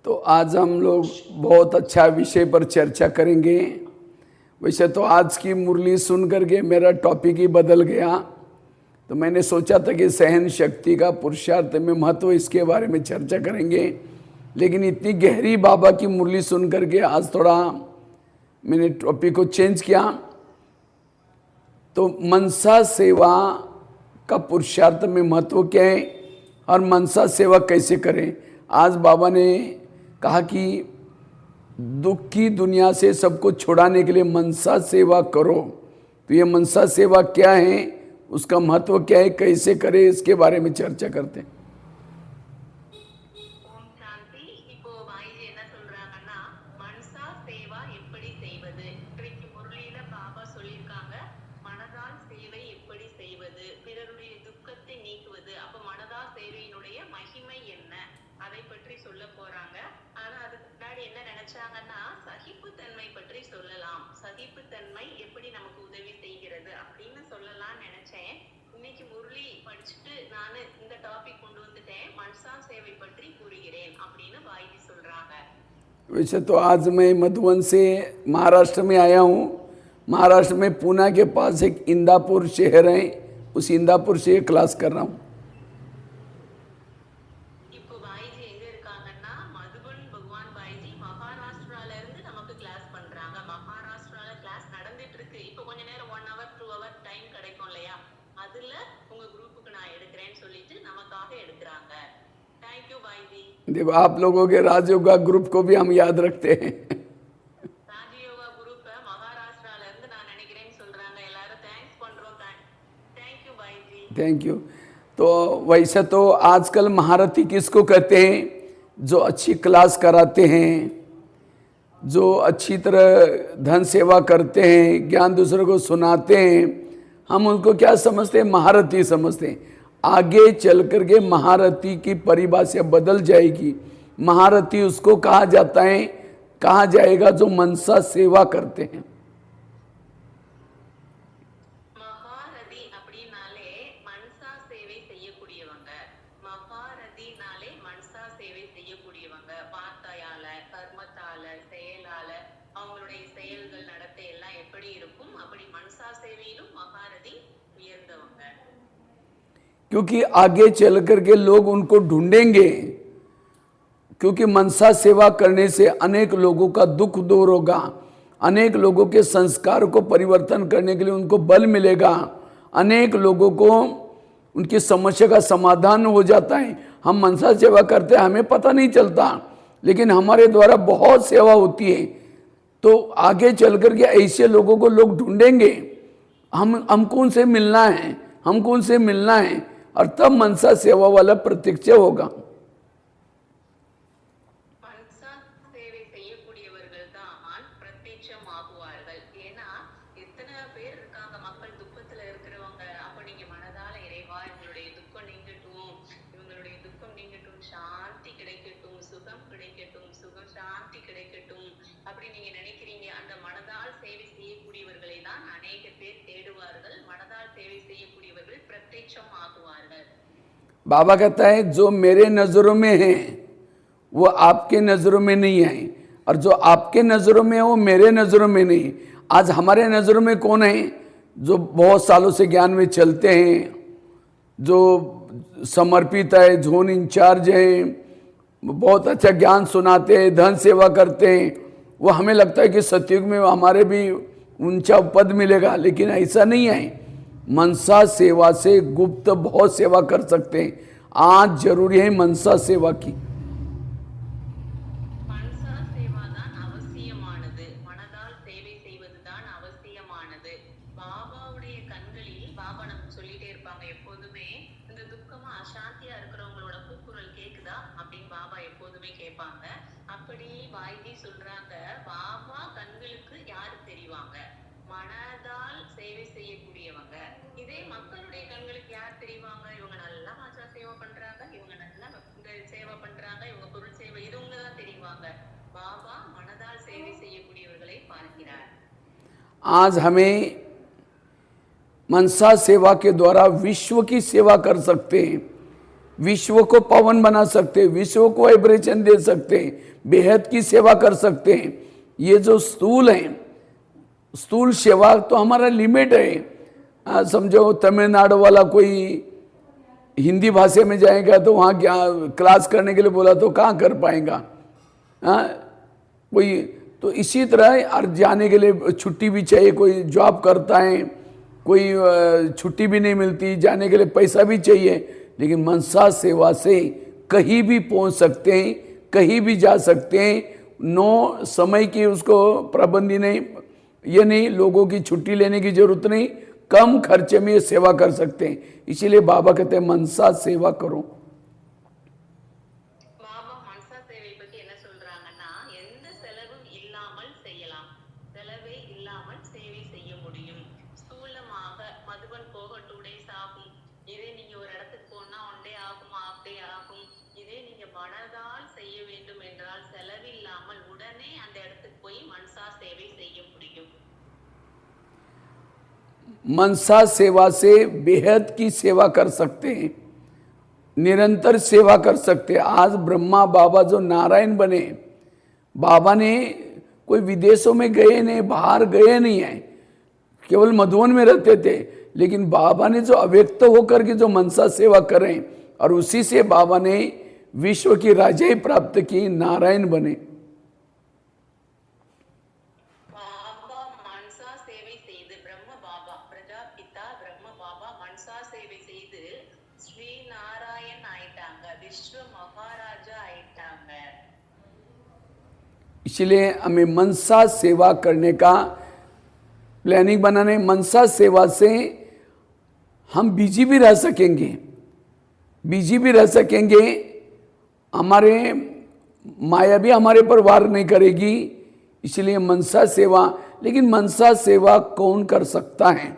तो आज हम लोग बहुत अच्छा विषय पर चर्चा करेंगे। वैसे तो आज की मुरली सुन करके मेरा टॉपिक ही बदल गया, तो मैंने सोचा था कि सहन शक्ति का पुरुषार्थ में महत्व, इसके बारे में चर्चा करेंगे। लेकिन इतनी गहरी बाबा की मुरली सुन करके आज थोड़ा मैंने टॉपिक को चेंज किया। तो मनसा सेवा का पुरुषार्थ में महत्व क्या है और मनसा सेवा कैसे करें। आज बाबा ने कहा कि दुख की दुनिया से सबको छुड़ाने के लिए मनसा सेवा करो। तो ये मनसा सेवा क्या है, उसका महत्व क्या है, कैसे करें, इसके बारे में चर्चा करते हैं। वैसे तो आज मैं मधुबन से महाराष्ट्र में आया हूँ। महाराष्ट्र में पुणे के पास एक इंदापुर शहर है, उस इंदापुर से क्लास कर रहा हूँ। देखो, आप लोगों के राजयोगा ग्रुप को भी हम याद रखते हैं। Thank you. तो वैसे तो आजकल महारथी किसको कहते हैं? जो अच्छी क्लास कराते हैं, जो अच्छी तरह धन सेवा करते हैं, ज्ञान दूसरों को सुनाते हैं, हम उनको क्या समझते हैं? महारथी समझते हैं। आगे चल करके महारथी की परिभाषा बदल जाएगी। महारथी उसको कहा जाता है, कहा जाएगा जो मनसा सेवा करते हैं। क्योंकि आगे चल करके लोग उनको ढूंढेंगे, क्योंकि मनसा सेवा करने से अनेक लोगों का दुख दूर होगा, अनेक लोगों के संस्कार को परिवर्तन करने के लिए उनको बल मिलेगा, अनेक लोगों को उनकी समस्या का समाधान हो जाता है। हम मनसा सेवा करते हैं, हमें पता नहीं चलता, लेकिन हमारे द्वारा बहुत सेवा होती है। तो आगे चल करके ऐसे लोगों को लोग ढूंढेंगे, हमको उनसे मिलना है, हमको उनसे मिलना है, और तब मनसा सेवा वाला प्रत्यक्ष होगा। बाबा कहता है जो मेरे नज़रों में है वो आपके नज़रों में नहीं है, और जो आपके नज़रों में है वो मेरे नज़रों में नहीं। आज हमारे नज़रों में कौन है? जो बहुत सालों से ज्ञान में चलते हैं, जो समर्पित है, जोन इंचार्ज है, बहुत अच्छा ज्ञान सुनाते हैं, धन सेवा करते हैं। वो हमें लगता है कि सतयुग में हमारे भी ऊंचा पद मिलेगा, लेकिन ऐसा नहीं है। मनसा सेवा से गुप्त बहुत सेवा कर सकते हैं। आज जरूरी है मनसा सेवा की। आज हमें मनसा सेवा के द्वारा विश्व की सेवा कर सकते हैं। विश्व को पवन बना सकते हैं, विश्व को वाइब्रेशन दे सकते हैं, बेहद की सेवा कर सकते हैं। ये जो स्थूल है, स्थूल सेवा तो हमारा लिमिट है। समझो तमिलनाडु वाला कोई हिंदी भाषा में जाएगा तो वहाँ क्या क्लास करने के लिए बोला तो कहाँ कर पाएगा। कोई तो इसी तरह और जाने के लिए छुट्टी भी चाहिए, कोई जॉब करता है, कोई छुट्टी भी नहीं मिलती, जाने के लिए पैसा भी चाहिए, लेकिन मनसा सेवा से कहीं भी पहुंच सकते हैं, कहीं भी जा सकते हैं। नो समय की उसको पाबंदी नहीं, ये नहीं लोगों की छुट्टी लेने की जरूरत नहीं, कम खर्चे में ये सेवा कर सकते हैं। इसीलिए बाबा कहते हैं मनसा सेवा करो। பாபா மனசா சேவை பத்தி என்ன சொல்றாங்கன்னா, எந்த செலவும் இல்லாமல் செய்யலாம், செலவே இல்லாமல் சேவை செய்ய முடியும். ஸ்தூலமாக மதுபன் போக 2 days ஆகும், இதே நீங்க ஒரு இடத்துக்கு போனா 1 day ஆகும், half day ஆகும். இதே நீங்க மனதால் செய்ய வேண்டும் என்றால் செலவில்லாமல் உடனே அந்த இடத்துக்கு போய் மனசா சேவை செய்ய முடியும். मनसा सेवा से बेहद की सेवा कर सकते हैं, निरंतर सेवा कर सकते हैं। आज ब्रह्मा बाबा जो नारायण बने, बाबा ने कोई विदेशों में गए नहीं, बाहर गए नहीं है, केवल मधुबन में रहते थे, लेकिन बाबा ने जो अव्यक्त होकर के जो मनसा सेवा करें और उसी से बाबा ने विश्व की राजाई प्राप्त की, नारायण बने। பாபா மனசா சேவை செய்து பிரம்ம பாபா பிரஜாபிதா பிரம்ம பாபா மனசா சேவை செய்து ஸ்ரீ நாராயண் ஆயிட்டாங்க, விஸ்வ மகாராஜா ஆயிட்டாங்க. इसलिए हमें मनसा सेवा करने का प्लानिंग बनाने, मनसा सेवा से हम बिजी भी रह सकेंगे, बिजी भी रह सकेंगे, हमारे माया भी हमारे पर वार नहीं करेगी। इसलिए मनसा सेवा, लेकिन मनसा सेवा कौन कर सकता है?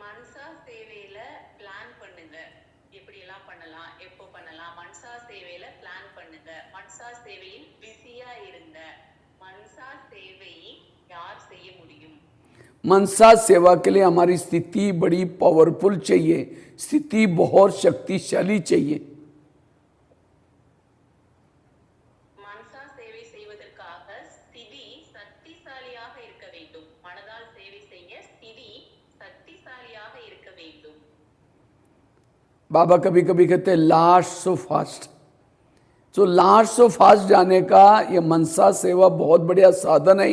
மனசா சேவையில பிளான் பண்ணுங்க, எப்படி எல்லாம் பண்ணலாம், எப்போ பண்ணலாம். மனசா சேவையில பிளான் பண்ணுங்க, மனசா சேவையில் பிஸியா இருங்க. மனசா சேவை யார் செய்ய முடியும்? मनसा सेवा के लिए हमारी स्थिति बड़ी पावरफुल चाहिए, स्थिति बहुत शक्तिशाली चाहिए। மனசா சேவை செய்வதற்காக ஸ்திதி சக்திசாலியாக இருக்க வேண்டும். மனதால் சேவை செய்ய ஸ்திதி சக்திசாலியாக இருக்க வேண்டும். बाबा कभी कभी कहते हैं लास्ट सो फास्ट, तो लास्ट सो फास्ट जाने का ये मनसा सेवा बहुत बढ़िया साधन है,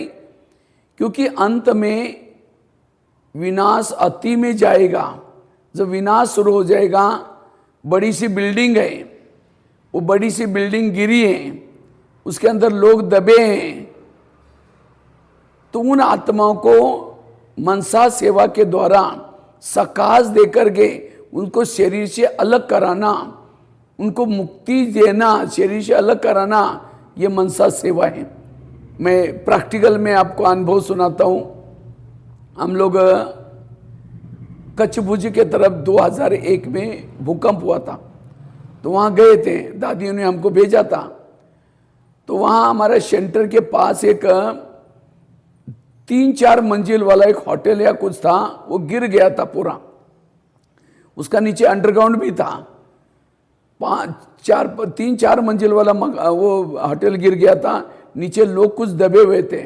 क्योंकि अंत में विनाश अति में जाएगा। जब विनाश शुरू हो जाएगा, बड़ी सी बिल्डिंग है, वो बड़ी सी बिल्डिंग गिरी है, उसके अंदर लोग दबे हैं, तो उन आत्माओं को मनसा सेवा के द्वारा सकाश देकर के उनको शरीर से अलग कराना, उनको मुक्ति देना, शरीर से अलग कराना, ये मनसा सेवा है। मैं प्रैक्टिकल में आपको अनुभव सुनाता हूँ। हम लोग कच्छ भुज के तरफ 2001 में भूकंप हुआ था, तो वहाँ गए थे, दादियों ने हमको भेजा था। तो वहाँ हमारे सेंटर के पास एक 3-4 मंजिल वाला एक होटल या कुछ था, वो गिर गया था पूरा, उसका नीचे अंडरग्राउंड भी था। 3-4 मंजिल वाला वो होटल गिर गया था, नीचे लोग कुछ दबे हुए थे।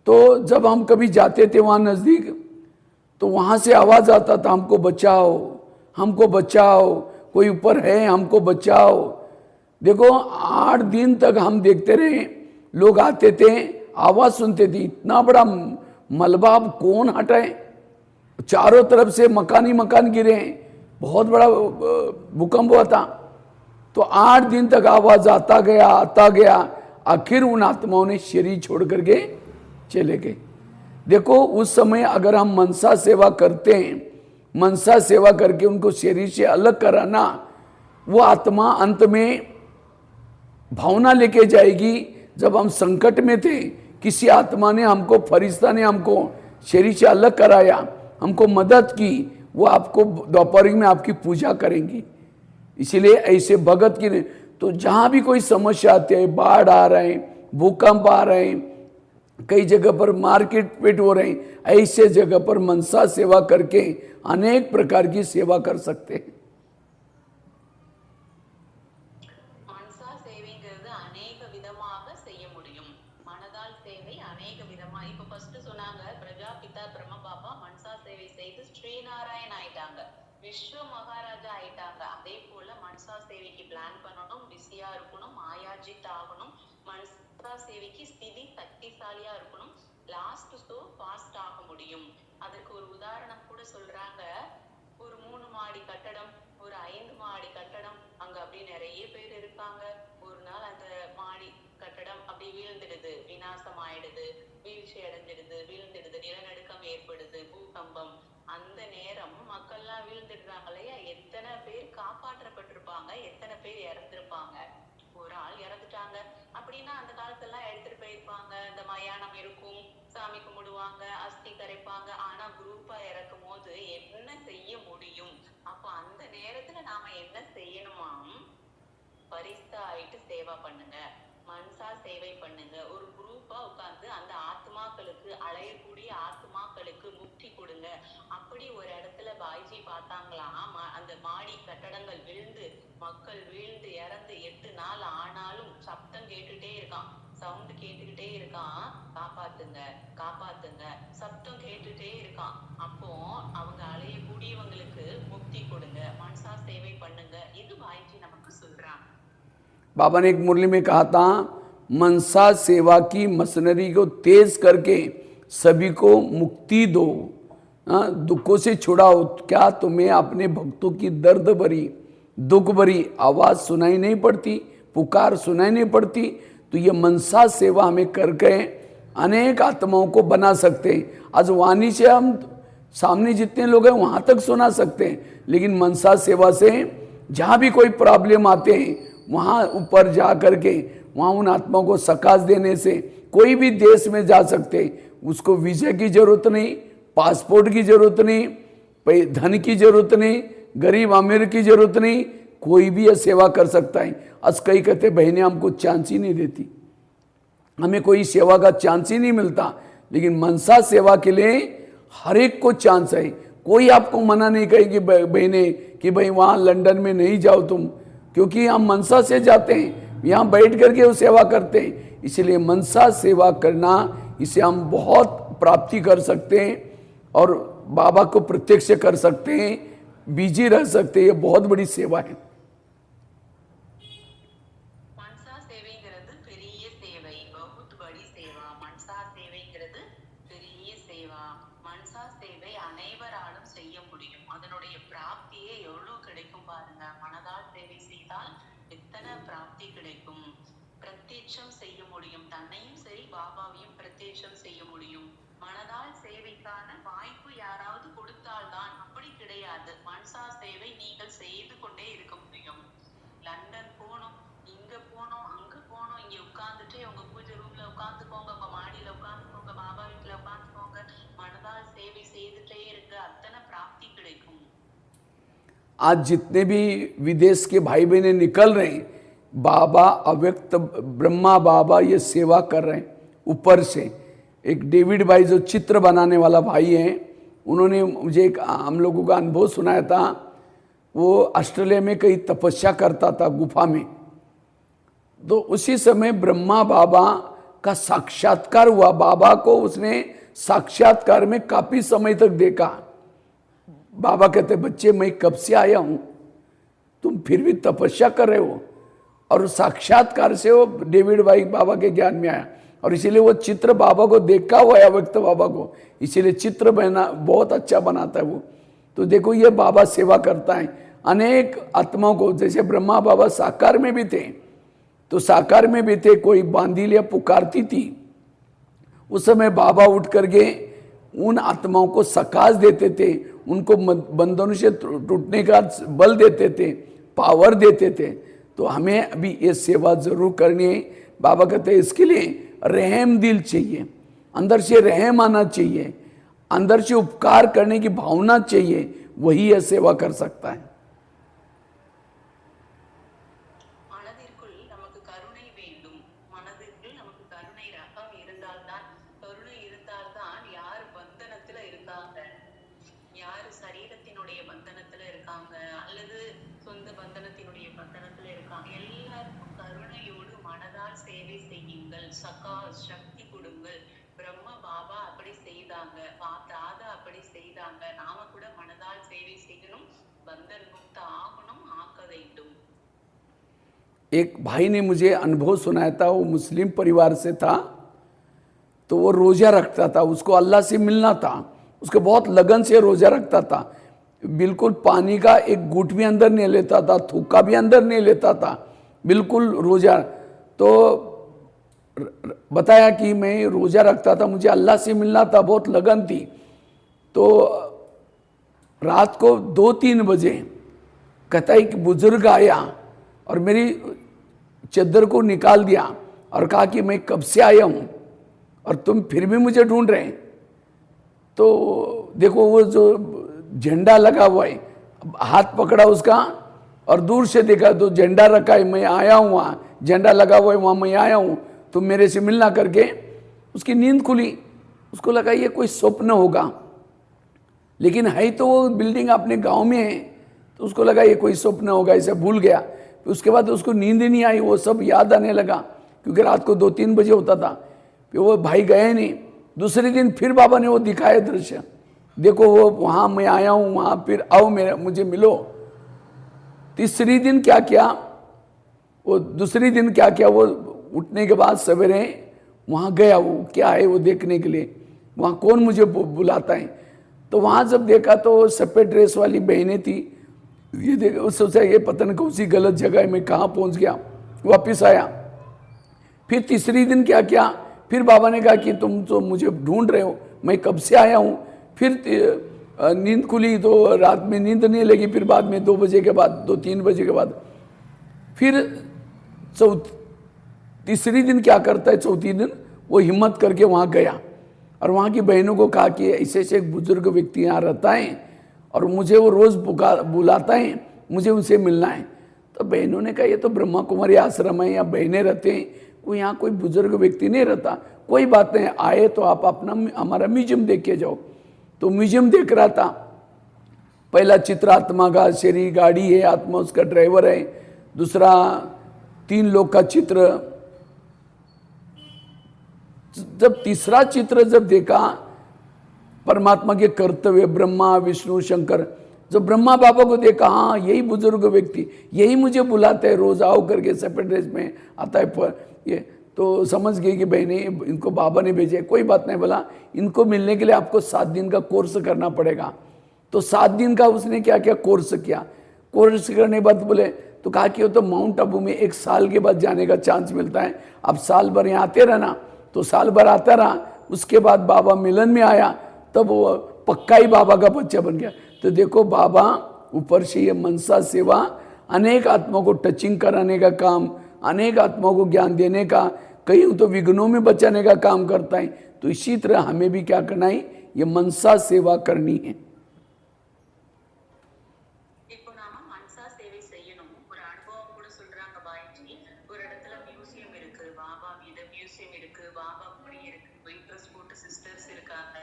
तो जब हम कभी जाते थे वहाँ नज़दीक, तो वहाँ से आवाज़ आता था, हमको बचाओ, हमको बचाओ, कोई ऊपर है, हमको बचाओ। देखो 8 दिन तक हम देखते रहे, लोग आते थे, आवाज़ सुनते थे, इतना बड़ा मलबा अब कौन हटाए, चारों तरफ से मकान ही मकान गिरे हैं, बहुत बड़ा भूकंप हुआ था। तो 8 दिन तक आवाज़ आता गया, आखिर उन आत्माओं ने शरीर छोड़ करके चले गए। देखो उस समय अगर हम मनसा सेवा करते हैं, मनसा सेवा करके उनको शरीर से अलग कराना, वो आत्मा अंत में भावना लेके जाएगी। जब हम संकट में थे, किसी आत्मा ने हमको, फरिश्ता ने हमको शरीर से अलग कराया, हमको मदद की, वो आपको दोपहर में आपकी पूजा करेंगी। इसीलिए ऐसे भगत की नहीं, तो जहाँ भी कोई समस्या आती है, बाढ़ आ रहे हैं, भूकंप आ रहे हैं, कई जगह पर मार्केट पेट हो रहे हैं, ऐसे जगह पर मनसा सेवा करके अनेक प्रकार की सेवा कर सकते हैं। மனசா சேவைங்கிறது அநேக விதமாக செய்ய முடியும். மனதால் சேவை அநேக விதமா இப்ப ஃபர்ஸ்ட் சொன்னாங்க பிரஜாபிதா பிரம்ம பாபா மனசா சேவை செய்து ஸ்ரீநாராயண் ஆயிட்டாங்க, விஸ்வ மகாராஜா ஆயிட்டாங்க. அதே போல மனசா சேவைக்கு பிளான் பண்ணணும், பிஸியா இருக்கணும், ஆயாஜித் ஆகணும். மனசா சேவைக்கு ஸ்திதி சக்திசாலியா இருக்கணும். லாஸ்ட் ஸோ ஃபாஸ்ட் ஆக முடியும். அதுக்கு ஒரு உதாரணம் கூட சொல்றாங்க. ஒரு 3 மாடி கட்டடம், ஒரு 5 மாடி கட்டடம், அங்க அப்படி நிறைய பேர் இருக்காங்க. ஒரு நாள் அந்த மாடி கட்டடம் அப்படி வீழ்ந்துடுது, விநாசம் ஆயிடுது, வீழ்ச்சி அடைஞ்சிடுது, வீழ்ந்துடுது, நிலநடுக்கம் ஏற்படுது, பூகம்பம். அந்த நேரம் மக்கள்லாம் வீழ்ந்துடுறாங்க இல்லையா, எத்தனை பேர் காப்பாற்றப்பட்டிருப்பாங்க, எத்தனை பேர் இறந்திருப்பாங்க. ஒரு ஆள் இறந்துட்டாங்க அப்படின்னா அந்த காலத்தெல்லாம் எடுத்துட்டு போயிருப்பாங்க, இந்த மயானம் இருக்கும், சாமி கும்பிடுவாங்க, அஸ்தி கரைப்பாங்க. ஆனா குரூப்பா இறக்கும் போது என்ன செய்ய முடியும்? அப்ப அந்த நேரத்துல நாம என்ன செய்யணுமாம்? பரிசா ஆயிட்டு சேவா பண்ணுங்க, மனசா சேவை பண்ணுங்க. ஒரு குரூப்பா உட்கார்ந்து அந்த ஆத்மாக்களுக்கு, அலையக்கூடிய ஆத்மாக்களுக்கு முக்தி கொடுங்க. அப்படி ஒரு இடத்துல பாய்ஜி பார்த்தாங்களாம், அந்த மாடி கட்டடங்கள் விழுந்து, மக்கள் வீழ்ந்து இறந்து 8 நாள் ஆனாலும் சப்தம் கேட்டுட்டே இருக்கான், சவுண்ட் கேட்டுக்கிட்டே இருக்கான், காப்பாத்துங்க காப்பாத்துங்க, சப்தம் கேட்டுட்டே இருக்கான். அப்போ அவங்க அலையக்கூடியவங்களுக்கு முக்தி கொடுங்க, மனசா சேவை பண்ணுங்க. இது பாய்ஜி நமக்கு சொல்றாங்க. बाबा ने एक मुरली में कहा था, मनसा सेवा की मशीनरी को तेज करके सभी को मुक्ति दो, दुखों से छुड़ाओ। क्या तुम्हें अपने भक्तों की दर्द भरी, दुख भरी आवाज़ सुनाई नहीं पड़ती, पुकार सुनाई नहीं पड़ती? तो ये मनसा सेवा हमें करके अनेक आत्माओं को बना सकते हैं। आज वाणी से हम सामने जितने लोग हैं वहाँ तक सुना सकते हैं, लेकिन मनसा सेवा से जहाँ भी कोई प्रॉब्लम आते हैं वहाँ ऊपर जा करके वहाँ उन आत्माओं को सकाश देने से कोई भी देश में जा सकते। उसको वीज़ा की ज़रूरत नहीं, पासपोर्ट की ज़रूरत नहीं, धन की ज़रूरत नहीं, गरीब अमीर की ज़रूरत नहीं, कोई भी यह सेवा कर सकता है। आज कई कहते बहनें हमको चांस ही नहीं देती, हमें कोई सेवा का चांस ही नहीं मिलता। लेकिन मनसा सेवा के लिए हर एक को चांस है। कोई आपको मना नहीं कहेगी बहने कि भाई वहाँ लंदन में नहीं जाओ तुम, क्योंकि हम मनसा से जाते हैं, यहाँ बैठ करके वो सेवा करते हैं। इसलिए मनसा सेवा करना, इसे हम बहुत प्राप्ति कर सकते हैं और बाबा को प्रत्यक्ष कर सकते हैं, बिजी रह सकते हैं। ये बहुत बड़ी सेवा है। மனசா சேவைங்கிறது பெரிய சேவை, बहुत बड़ी சேவா. மனசா சேவைங்கிறது பெரிய சேவா. மனசா சேவை அனைவராலும் செய்ய முடியும். அதனுடைய பிராப்தியே எவ்வளவு கிடைக்கும் பாருங்க. மனதால் சேவை செய்தால் எத்தனை பிராப்தி கிடைக்கும். பிரத்யட்சம் செய்ய முடியும், தன்னையும் சரி பாபாவையும் பிரத்யட்சம் செய்ய முடியும். மனதால் சேவைக்கான வாய்ப்பு யாராவது கொடுத்தால்தான், அப்படி கிடையாது. மனசா சேவை நீங்கள் செய்து கொண்டே இருக்க முடியும். லண்டன் போகணும், இங்க போனோம், அங்க போனோம், இங்க உட்கார்ந்துட்டு உங்க பூஜை ரூம்ல உட்கார்ந்துக்கோங்க, உங்க மாடியில உட்கார்ந்துக்கோங்க, பாபா வீட்டுல உட்கார்ந்துக்கோங்க, மனதால் சேவை செய்துட்டே இருக்கு, அத்தனை பிராப்தி கிடைக்கும். आज जितने भी विदेश के भाई बहनें निकल रहे हैं, बाबा अव्यक्त ब्रह्मा बाबा ये सेवा कर रहे हैं ऊपर से। एक डेविड भाई जो चित्र बनाने वाला भाई हैं, उन्होंने मुझे एक हम लोगों का अनुभव सुनाया था। वो ऑस्ट्रेलिया में कहीं तपस्या करता था गुफा में, तो उसी समय ब्रह्मा बाबा का साक्षात्कार हुआ। बाबा को उसने साक्षात्कार में काफ़ी समय तक देखा। बाबा कहते बच्चे मैं कब से आया हूँ, तुम फिर भी तपस्या कर रहे हो। और साक्षात्कार से वो डेविड भाई बाबा के ज्ञान में आया, और इसीलिए वो चित्र बाबा को देखा हुआ है, अव्यक्त बाबा को, इसीलिए चित्र बना बहुत अच्छा बनाता है वो। तो देखो ये बाबा सेवा करता है अनेक आत्माओं को। जैसे ब्रह्मा बाबा साकार में भी थे, तो साकार में भी थे, कोई बांदीलिया पुकारती थी, उस समय बाबा उठ करके उन आत्माओं को सकाश देते थे, उनको बंधनों से टूटने का बल देते थे, पावर देते थे। तो हमें अभी ये सेवा जरूर करनी है। बाबा कहते हैं इसके लिए रहम दिल चाहिए, अंदर से रहम आना चाहिए, अंदर से उपकार करने की भावना चाहिए, वही यह सेवा कर सकता है। மனதிற்குள் நமக்கு கருணை வேண்டும், மனதிற்குள் நமக்கு கருணை ரகம் இருந்தால்தான் கருணை இருந்தால்தான் யார் பந்தனத்துல இருக்காங்க, யார் சரீரத்தினுடைய பந்தனத்துல இருக்காங்க அல்லது சொந்த பந்தனத்தினுடைய பந்தனத்துல இருக்காங்க, எல்லாருக்கும் கருணையோடு மனதால் சேவை செய்யுங்கள், சகா சக்தி கொடுங்கள். பிரம்ம பாபா அப்படி செய்தாங்க, தாதா அப்படி செய்தாங்க. நாம கூட மனதால் சேவை செய்யணும், பந்தன் முக்த ஆகணும், ஆக்க வேண்டும். एक भाई ने मुझे अनुभव सुनाया था, वो मुस्लिम परिवार से था, तो वो रोज़ा रखता था, उसको अल्लाह से मिलना था, उसको बहुत लगन से रोज़ा रखता था, बिल्कुल पानी का एक घूंट भी अंदर नहीं लेता था, थूका भी अंदर नहीं लेता था, बिल्कुल रोज़ा। तो बताया कि मैं रोज़ा रखता था, मुझे अल्लाह से मिलना था, बहुत लगन थी। तो रात को 2-3 बजे कहता है कि बुजुर्ग आया और मेरी चद्दर को निकाल दिया और कहा कि मैं कब से आया हूँ और तुम फिर भी मुझे ढूंढ रहे हैं। तो देखो वो जो झंडा लगा हुआ है, हाथ पकड़ा उसका और दूर से देखा तो झंडा रखा है, मैं आया हूँ वहाँ, झंडा लगा हुआ है वहाँ, मैं आया हूँ, तुम मेरे से मिलना करके। उसकी नींद खुली, उसको लगा ये कोई स्वप्न होगा, लेकिन है तो वो बिल्डिंग अपने गांव में है, तो उसको लगा ये कोई स्वप्न होगा, इसे भूल गया। उसके बाद उसको नींद ही नहीं आई, वो सब याद आने लगा, क्योंकि रात को 2-3 बजे होता था। फिर वो भाई गए नहीं, दूसरे दिन फिर बाबा ने वो दिखाया दृश्य, देखो वो वहाँ मैं आया हूँ, वहाँ फिर आओ मुझे मिलो। तीसरी दिन क्या किया, वो दूसरी दिन क्या किया, वो उठने के बाद सवेरे वहाँ गया, वो क्या है वो देखने के लिए, वहाँ कौन मुझे बुलाता है। तो वहाँ जब देखा तो सफ़ेद ड्रेस वाली बहनें थी, ये देखा, उस सोचा ये पता नहीं कौन सी गलत जगह है, मैं कहाँ पहुँच गया, वापस आया। फिर तीसरी दिन क्या किया, फिर बाबा ने कहा कि तुम तो मुझे ढूंढ रहे हो, मैं कब से आया हूँ। फिर नींद खुली तो रात में नींद नहीं लगी, फिर बाद में 2 बजे के बाद, 2-3 बजे के बाद फिर तीसरी दिन क्या करता है, चौथी दिन वो हिम्मत करके वहाँ गया और वहाँ की बहनों को कहा कि ऐसे ऐसे एक बुजुर्ग व्यक्ति यहाँ रहता है और मुझे वो रोज़ बुलाता है, मुझे उनसे मिलना है। तो बहनों ने कहा ये तो ब्रह्मा कुमारी आश्रम है, यहाँ बहनें रहते हैं, कोई यहाँ कोई बुजुर्ग व्यक्ति नहीं रहता, कोई बात नहीं, आए तो आप अपना हमारा म्यूजियम देख के जाओ। तो म्यूजियम देख रहा था, पहला चित्र आत्मा का, शरीर गाड़ी है, आत्मा उसका ड्राइवर है, दूसरा 3 लोग का चित्र। जब तीसरा चित्र जब देखा, परमात्मा के कर्तव्य, ब्रह्मा विष्णु शंकर, जब ब्रह्मा बाबा को देखा, हाँ यही बुजुर्ग व्यक्ति, यही मुझे बुलाते हैं रोज, आओ करके सफेद ड्रेस में आता है पर ये, तो समझ गई कि बहने इनको बाबा ने भेजे। कोई बात नहीं, बोला इनको मिलने के लिए आपको 7 दिन का कोर्स करना पड़ेगा। तो 7 दिन का उसने क्या किया, कोर्स किया। कोर्स करने के बाद बोले तो कहा कि वो तो माउंट आबू में 1 साल के बाद जाने का चांस मिलता है, आप साल भर यहाँ आते रहना। तो साल भर आता रहा, उसके बाद बाबा मिलन में आया, तब वो पक्का ही बाबा का बच्चा बन गया। तो देखो बाबा ऊपर से ये मनसा सेवा, अनेक आत्माओं को टचिंग कराने का काम, अनेक आत्माओं को ज्ञान देने का, कहीं तो विघ्नों में बचाने का काम करता है। तो इसी तरह हमें भी क्या करना है, ये मनसा सेवा करनी है। இப்போ நாம மனசா சேவை செய்யணும். ஒரு அனுபவம் கூட சொல்றாங்க பாய்ஜி, ஒரு இடத்துல மியூசியம் இருக்கு, பாபா மீது மியூசியம் இருக்கு, பாபா முடி இருக்கு, ஒயிட் ட்ரெஸ் போட்டு சிஸ்டர்ஸ் இருக்காங்க.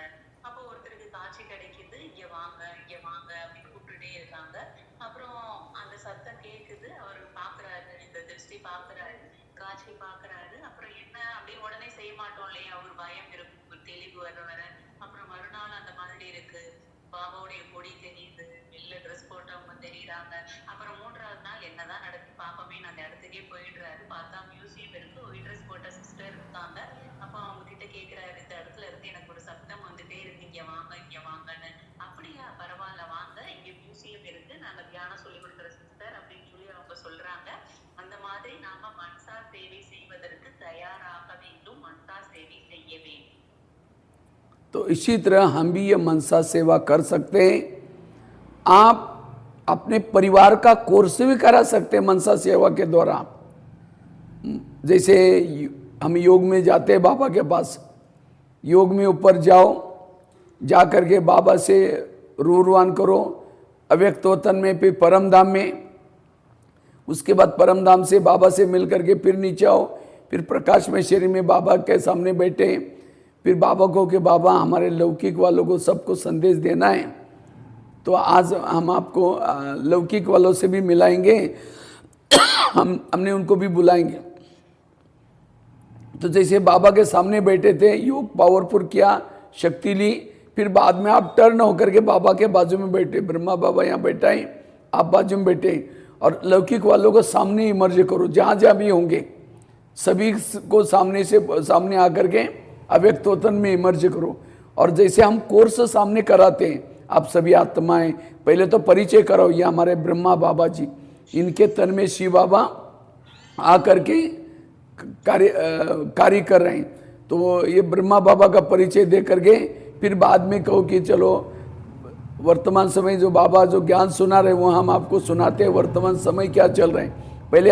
அப்போ ஒருத்தருக்கு காட்சி கிடைக்குது, இங்க வாங்க அப்படின்னு கூப்பிட்டுட்டே இருக்காங்க. அப்புறம் அந்த சத்தம் கேக்குது, அவர் பாக்குறாரு, இந்த திருஷ்டி பாக்குறாரு, காட்சி பாக்குறாரு. அப்புறம் என்ன அப்படின்னு உடனே செய்ய மாட்டோம் இல்லையா, ஒரு பயம் இருக்கும், ஒரு தெளிவு வர. அப்புறம் மறுநாள் அந்த மாதிரி இருக்கு, பாபாவுடைய பொடி தெரியுது, வெள்ள ட்ரெஸ் போட்டவங்க தெரியுறாங்க. அப்புறம் 3ஆவது நாள் என்னதான் நடக்கு பாப்பமே, அந்த இடத்துக்கே போயிடுறாரு. பார்த்தா மியூசியம் இருக்கு, ஒயிட் ட்ரெஸ் போட்ட சிஸ்டர் இருக்காங்க. அப்போ அவங்க கிட்ட கேட்கிறாரு, இந்த இடத்துல இருந்து எனக்கு ஒரு சத்தம் வந்துட்டே இருக்கு, இங்க வாங்கன்னு. அப்படியா, பரவாயில்ல வாங்க, இங்க மியூசியம் இருக்கு, நாங்க தியானம் சொல்லி கொடுக்குற சிஸ்டர் அப்படின்னு சொல்லி அவங்க சொல்றாங்க. அந்த மாதிரி நாம மனசா சேவை செய்வதற்கு தயாராக வேண்டும், மனசா சேவை செய்ய வேண்டும். तो इसी तरह हम भी ये मनसा सेवा कर सकते हैं। आप अपने परिवार का कोर्स भी करा सकते हैं मनसा सेवा के द्वारा। जैसे हम योग में जाते हैं बाबा के पास, योग में ऊपर जाओ, जा कर के बाबा से रूरवान करो, अव्यक्त वतन में, फिर परम धाम में, उसके बाद परम धाम से बाबा से मिल करके फिर नीचे आओ, फिर प्रकाश में शरीर में बाबा के सामने बैठे, फिर बाबा को कि बाबा हमारे लौकिक वालों को सबको संदेश देना है, तो आज हम आपको लौकिक वालों से भी मिलाएंगे, हमने उनको भी बुलाएंगे। तो जैसे बाबा के सामने बैठे थे, योग पावरफुल किया, शक्ति ली, फिर बाद में आप टर्न होकर के बाबा के बाजू में बैठे, ब्रह्मा बाबा यहाँ बैठा है, आप बाजू में बैठे, और लौकिक वालों को सामने इमर्ज करो, जहाँ जहाँ भी होंगे सभी को सामने आकर के अव्यक्तोतन में इमर्ज करो। और जैसे हम कोर्स सामने कराते हैं, आप सभी आत्माएं, पहले तो परिचय कराओ, ये हमारे ब्रह्मा बाबा जी, इनके तन में शिव बाबा आकर के कार्य कर रहे हैं, तो ये ब्रह्मा बाबा का परिचय दे करके फिर बाद में कहो कि चलो वर्तमान समय जो बाबा जो ज्ञान सुना रहे वो हम आपको सुनाते हैं, वर्तमान समय क्या चल रहे हैं। पहले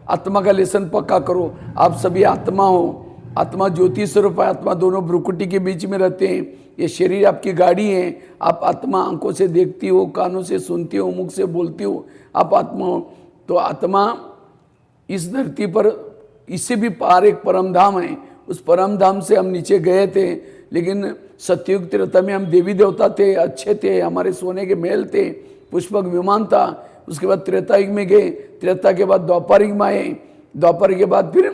आत्मा का लेसन पक्का करो, आप सभी आत्मा हो, आत्मा ज्योति स्वरूप है, आत्मा दोनों भ्रुकुटी के बीच में रहते हैं, ये शरीर आपकी गाड़ी है, आप आत्मा आंखों से देखती हो, कानों से सुनती हो, मुख से बोलती हो, आप आत्मा हो। तो आत्मा इस धरती पर इससे भी पार एक परम धाम है, उस परम धाम से हम नीचे गए थे, लेकिन सतयुग त्रेता में हम देवी देवता थे, अच्छे थे, हमारे सोने के महल थे, पुष्पक विमान था। उसके बाद त्रेता युग में गए, त्रेता के बाद द्वापर युग में आए, द्वापर के बाद फिर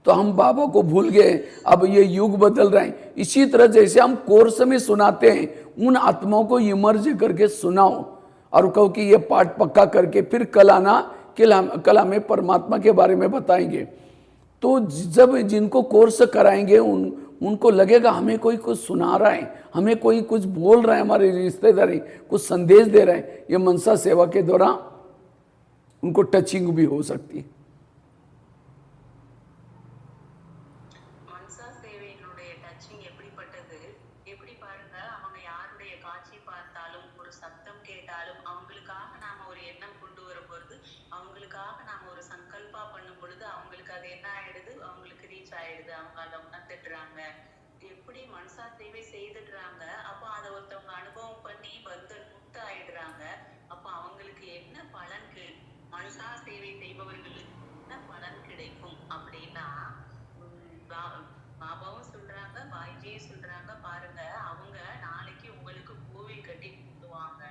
तो हम बाबा को भूल गए, अब ये युग बदल रहे हैं। इसी तरह जैसे हम कोर्स में सुनाते हैं, उन आत्माओं को इमर्ज करके सुनाओ और कहो कि ये पाठ पक्का करके फिर कल आना, कल हमें परमात्मा के बारे में बताएंगे। तो जब जिनको कोर्स कराएंगे उनको लगेगा हमें कोई कुछ सुना रहा है, हमें कोई कुछ बोल रहा है, हमारे रिश्तेदारी कुछ संदेश दे रहे हैं। ये मनसा सेवा के दौरान उनको टचिंग भी हो सकती है। மனசா சேவையினுடைய டச்சிங் எப்படிப்பட்டது? எப்படி பாருங்க, அவங்க யாருடைய காட்சி பார்த்தாலும், ஒரு சத்தம் கேட்டாலும், அவங்களுக்காக நாம ஒரு எண்ணம் கொண்டு வரும்பொழுது, அவங்களுக்காக நாம ஒரு சங்கல்பா பண்ணும் பொழுது, அவங்களுக்கு அது என்ன ஆயிடுது, அவங்களுக்கு ரீச் ஆயிடுது, அவங்க அதை உணர்ந்துடுறாங்க. எப்படி மனசா சேவை செய்துடுறாங்க, அப்போ அதை ஒருத்தவங்க அனுபவம் பண்ணி வந்து முக்த ஆயிடுறாங்க. அப்போ அவங்களுக்கு என்ன பலன் மனசா சேவை செய்பவர்களுக்கு என்ன பலன் கிடைக்கும் அப்படின்னா, பாபாவும் சொல்றாங்க, பாய்ஜியும் சொல்றாங்க, பாருங்க அவங்க நாளைக்கு உங்களுக்கு கோவில் கட்டி கொடுத்துவாங்க.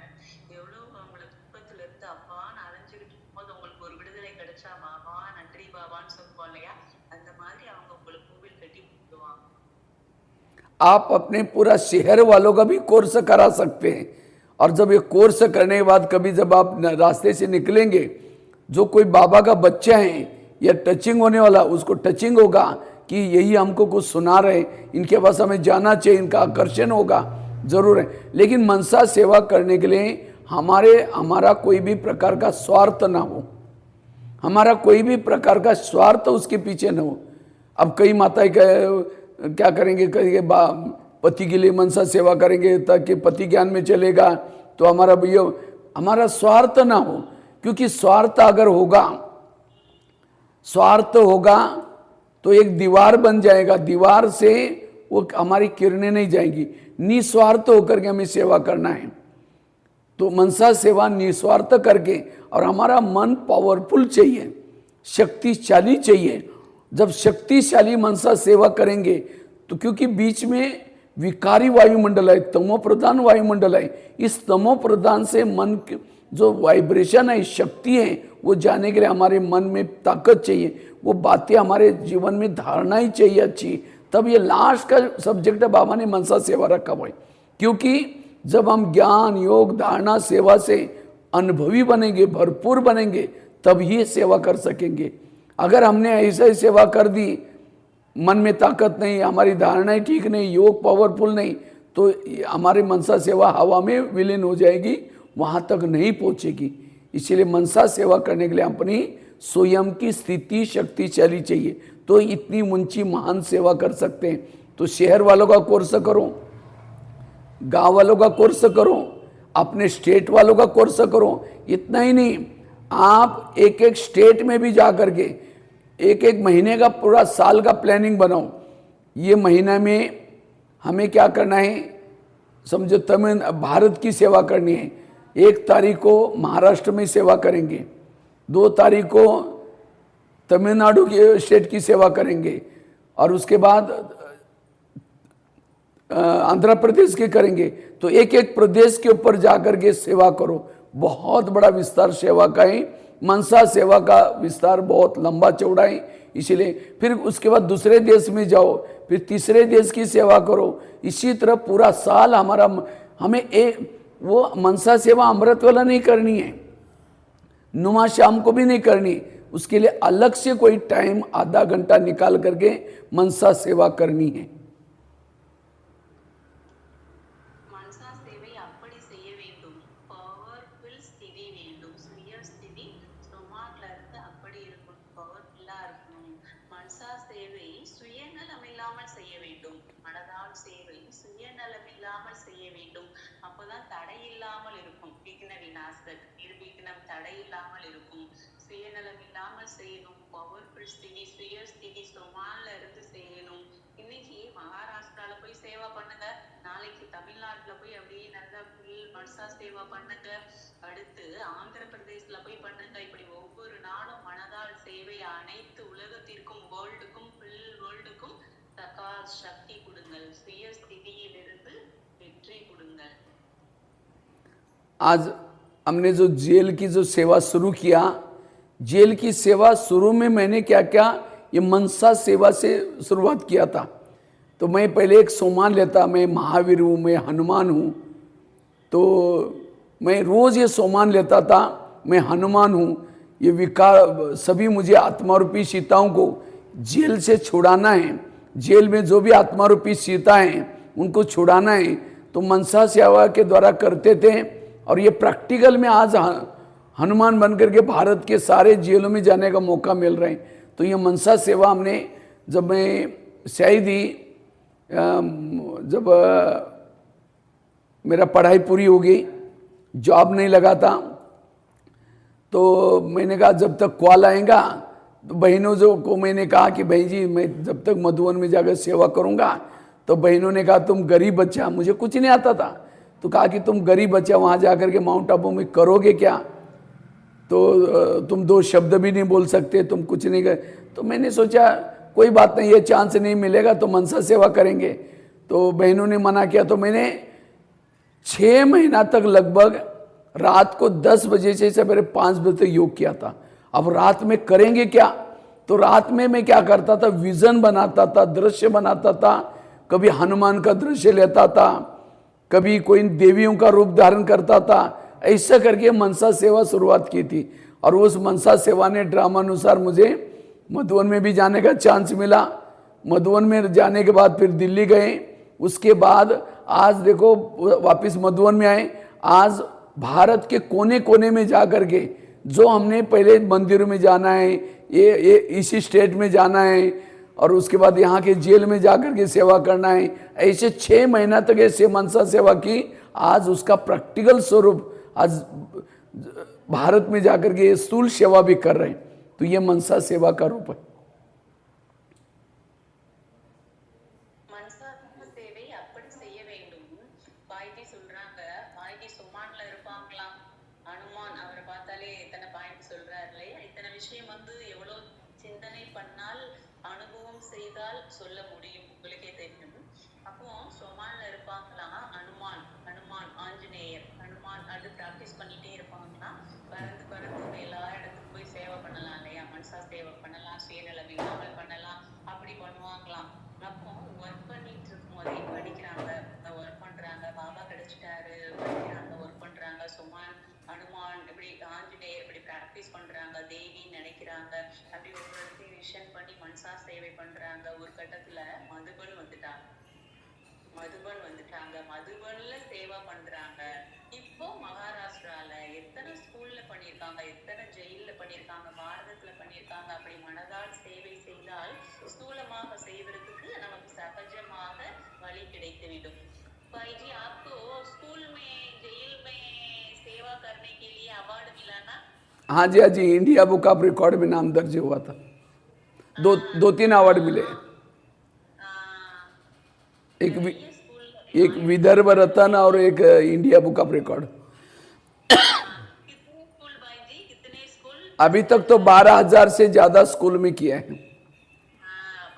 எவ்வளவு அவங்கள துக்கத்துல இருந்து அப்பான்னு அலைஞ்சுக்கிட்டு இருக்கும்போது உங்களுக்கு ஒரு விடுதலை கிடைச்சா பாபா நன்றி பாபான்னு சொல்லுவோம் இல்லையா, அந்த மாதிரி அவங்க உங்களுக்கு கோவில் கட்டி கொடுத்துவாங்க। आप अपने पूरा शहर वालों का भी कोर्स करा सकते हैं, और जब ये कोर्स करने के बाद कभी जब आप रास्ते से निकलेंगे, जो कोई बाबा का बच्चा है या टचिंग होने वाला, उसको टचिंग होगा कि यही हमको कुछ सुना रहे, इनके पास हमें जाना चाहिए, इनका आकर्षण होगा, जरूर है। लेकिन मनसा सेवा करने के लिए हमारा कोई भी प्रकार का स्वार्थ ना हो, हमारा कोई भी प्रकार का स्वार्थ उसके पीछे न हो। अब कई माताएं क्या करेंगे, कहेंगे पति के लिए मनसा सेवा करेंगे ताकि पति ज्ञान में चलेगा, तो हमारा भैया हमारा स्वार्थ ना हो, क्योंकि स्वार्थ अगर होगा, स्वार्थ होगा तो एक दीवार बन जाएगा, दीवार से वो हमारी किरणें नहीं जाएंगी। निस्वार्थ होकर के हमें सेवा करना है, तो मनसा सेवा निस्वार्थ करके, और हमारा मन पावरफुल चाहिए, शक्तिशाली चाहिए। जब शक्तिशाली मनसा सेवा करेंगे तो क्योंकि बीच में विकारी वायुमंडल है, तमो प्रधान वायुमंडल है, इस तमो प्रधान से मन जो वाइब्रेशन है, शक्ति है, वो जाने के लिए हमारे मन में ताकत चाहिए, वो बातें हमारे जीवन में धारणा ही चाहिए अच्छी। तब ये लास्ट का सब्जेक्ट बाबा ने मनसा सेवा रखा हुआ है, क्योंकि जब हम ज्ञान योग धारणा सेवा से अनुभवी बनेंगे, भरपूर बनेंगे, तब ही सेवा कर सकेंगे। अगर हमने ऐसा ही सेवा कर दी, मन में ताकत नहीं, हमारी धारणाएं ठीक नहीं, योग पावरफुल नहीं, तो हमारी मनसा सेवा हवा में विलीन हो जाएगी, वहाँ तक नहीं पहुँचेगी। इसलिए मनसा सेवा करने के लिए अपनी स्वयं की स्थिति शक्तिशाली चाहिए, तो इतनी ऊंची महान सेवा कर सकते हैं। तो शहर वालों का कोर्स करो, गांव वालों का कोर्स करो, अपने स्टेट वालों का कोर्स करो। इतना ही नहीं, आप एक एक स्टेट में भी जा करके एक एक महीने का पूरा साल का प्लानिंग बनाओ। ये महीना में हमें क्या करना है, समझो तमिल भारत की सेवा करनी है। 1 तारीख को महाराष्ट्र में सेवा करेंगे, 2 तारीख को तमिलनाडु के स्टेट की सेवा करेंगे, और उसके बाद आंध्र प्रदेश के करेंगे तो एक एक प्रदेश के ऊपर जाकर के सेवा करो। बहुत बड़ा विस्तार सेवा का है, मनसा सेवा का विस्तार बहुत लंबा चौड़ा है। इसीलिए फिर उसके बाद दूसरे देश में जाओ, फिर तीसरे देश की सेवा करो। इसी तरह पूरा साल हमें एक वो मनसा सेवा अमृत वाला नहीं करनी है, नुमा शाम को भी नहीं करनी। उसके लिए अलग से कोई टाइम आधा घंटा निकाल करके मनसा सेवा करनी है। மனசா சேவை அப்படி செய்ய வேண்டும். பவர்ஃபுல் ஸ்திதி வேண்டும். சுய ஸ்திதி ஸ்டொமாக்ல இருந்து அப்படி இருக்கும், பவர்ஃபுல்லா இருக்கணும். மனசா சேவை சுயநலம் இல்லாமல் செய்ய வேண்டும். மனதால் சேவை சுயநலம் இல்லாமல் செய்ய வேண்டும். அப்பதான் தடை இல்லாமல் இருக்கும். விக்ன விநாசக் நிர்விக்னம் தடை இல்லாமல் இருக்கும். சுயநலம் இல்லாமல் செய்யணும். பவர்ஃபுல் ஸ்திதி சுய ஸ்திதி ஸ்டொமாக்ல இருந்து செய்யணும். இன்னைக்கு மகாராஷ்டிரால போய் சேவா பண்ணுங்க, நாளைக்கு தமிழ்நாட்டுல போய் அப்படியே நல்லா ஃபுல் மனசா சேவா பண்ணுங்க, அடுத்து ஆந்திர பிரதேசல போய் பண்ணுங்க. இப்படி ஒவ்வொரு நாளும் மனதால் சேவை அனைத்து உலகத்திற்கும் வேர்ல்டுக்கும் ஃபுல் வேர்ல்டுக்கும் சகா சக்தி கொடுங்கள். சுய ஸ்திதியிலிருந்து வெற்றி கொடுங்கள். आज हमने जो जेल की जो सेवा शुरू किया, जेल की सेवा शुरू में मैंने क्या क्या ये मनसा सेवा से शुरुआत किया था। तो मैं पहले एक सोमान लेता, मैं महावीर हूँ, मैं हनुमान हूँ, तो मैं रोज़ ये सोमान लेता था, मैं हनुमान हूँ, ये विकार सभी मुझे आत्मा रूपी सीताओं को जेल से छुड़ाना है, जेल में जो भी आत्मा रूपी सीता हैं उनको छुड़ाना है। तो मनसा सेवा के द्वारा करते थे और ये प्रैक्टिकल में आज हनुमान बन करके भारत के सारे जेलों में जाने का मौका मिल रहे हैं। तो ये मनसा सेवा हमने जब मैं शायद ही जब मेरा पढ़ाई पूरी हो गई, जॉब नहीं लगा था, तो मैंने कहा जब तक कॉल आएगा तो बहनों जो को मैंने कहा कि भाई जी मैं जब तक मधुबन में जाकर सेवा करूंगा। तो बहनों ने कहा तुम गरीब बच्चा, मुझे कुछ नहीं आता था, तो कहा कि तुम गरीब बच्चा वहाँ जाकर के माउंट आबू में करोगे क्या, तो तुम दो शब्द भी नहीं बोल सकते, तुम कुछ नहीं कर। तो मैंने सोचा कोई बात नहीं, ये चांस नहीं मिलेगा तो मनसा सेवा करेंगे। तो बहनों ने मना किया, तो मैंने 6 महीना तक लगभग रात को 10 बजे से सवेरे 5 बजे तक योग किया था। अब रात में करेंगे क्या, तो रात में मैं क्या करता था, विजन बनाता था, दृश्य बनाता था। कभी हनुमान का दृश्य लेता था, कभी कोई देवियों का रूप धारण करता था। ऐसा करके मनसा सेवा शुरुआत की थी। और उस मनसा सेवा ने ड्रामा अनुसार मुझे मधुबन में भी जाने का चांस मिला। मधुबन में जाने के बाद फिर दिल्ली गए, उसके बाद आज देखो वापस मधुबन में आए। आज भारत के कोने कोने में जा कर के जो हमने पहले मंदिरों में जाना है, ये इसी स्टेट में जाना है और उसके बाद यहाँ के जेल में जाकर के सेवा करना है, ऐसे 6 महीना तक ऐसे मनसा सेवा की। आज उसका प्रैक्टिकल स्वरूप आज भारत में जाकर के स्थूल सेवा भी कर रहे हैं। तो ये मनसा सेवा का रूप है। மனசா சேவை அப்படி செய்ய வேண்டும். பாய்ஜி சொல்றாங்க, பாய்ஜி சுமான்ல இருப்பாங்களாம். ஹனுமான் அவரை பார்த்தாலே இத்தனை பாயிண்ட் சொல்றாரு இல்லையா, இத்தனை விஷயம் எவ்வளவு சிந்தனை பண்ணால் அனுபவம் செய்தால் சொல்ல முடியும், உங்களுக்கே தெரியும். அப்போ சுமான்ல இருப்பாங்களாம் ஹனுமான், ஹனுமான் ஆஞ்சநேயர், ஹனுமான் அது பிராக்டிஸ் பண்ணிட்டே இருப்பாங்களாம். பறந்து பறந்து எல்லா இடத்துக்கும் போய் சேவை பண்ணலாம் இல்லையா, மனசா சேவை பண்ணலாம், சுயநலம் இல்லாமல் பண்ணலாம், அப்படி பண்ணுவாங்களாம். அப்போ ஒர்க் பண்ணிட்டு இருக்கும் போதே படிக்கிறாங்க, ஒர்க் பண்றாங்க, பாபா கிடைச்சிட்டாரு, படிக்கிறாங்க, ஒர்க் பண்றாங்க, சுமான் ஹனுமான் இப்படி ஆஞ்சநேயர் இப்படி பிராக்டிஸ் பண்றாங்க, தேவின்னு நினைக்கிறாங்க, அப்படி ஒவ்வொரு விஷன் பண்ணி மனசா சேவை பண்றாங்க. ஒரு கட்டத்துல மதுபன் வந்துட்டாங்க, மதுபன்ல சேவா பண்றாங்க. இப்போ மகாராஷ்டிரால எத்தனை ஸ்கூல்ல பண்ணிருக்காங்க, எத்தனை ஜெயில்ல பண்ணிருக்காங்க, பாரதத்துல பண்ணிருக்காங்க. அப்படி மனதால் சேவை செய்தால் ஸ்தூலமாக செய்வதற்கு நமக்கு சகஜமாக வழி கிடைத்துவிடும். भाई जी आपको स्कूल में जेल में सेवा करने के लिए अवार्ड मिला ना? हाँ जी, हाँ जी, इंडिया बुक ऑफ रिकॉर्ड में नाम दर्ज हुआ था। दो 3 अवार्ड मिले, एक विदर्भ रत्न और एक इंडिया बुक ऑफ रिकॉर्ड। कितने स्कूल भाई जी, कितने स्कूल? अभी तक तो 12,000 से ज्यादा स्कूल में किया है।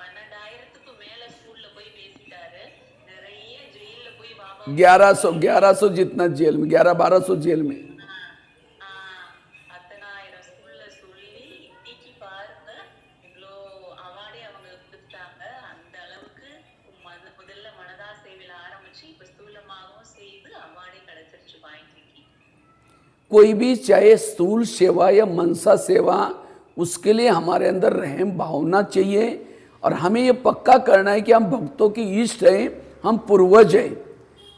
12,000க்கு மேல ஸ்கூல்ல போய் பேசிட்டாரு. நிறைய 1100 जितना जेल में, 1100-1200 जेल में। அத்தனாயிரம் ஸ்கூல்ல சொல்லி இன்னைக்கு பாருங்க இவ்வளோ அவார்டே அவங்க கொடுத்தாங்க. அந்த அளவுக்கு முதல்ல மனதா சேவையில ஆரம்பிச்சு இப்ப ஸ்தூலமாகவும் செய்து அவார்டே கிடைச்சிருச்சு பாயிண்ட்ரிக்கு. कोई भी चाहे स्थूल सेवा या मनसा सेवा, उसके लिए हमारे अंदर रहम भावना चाहिए और हमें ये पक्का करना है कि हम भक्तों की इष्ट हैं, हम पूर्वज हैं।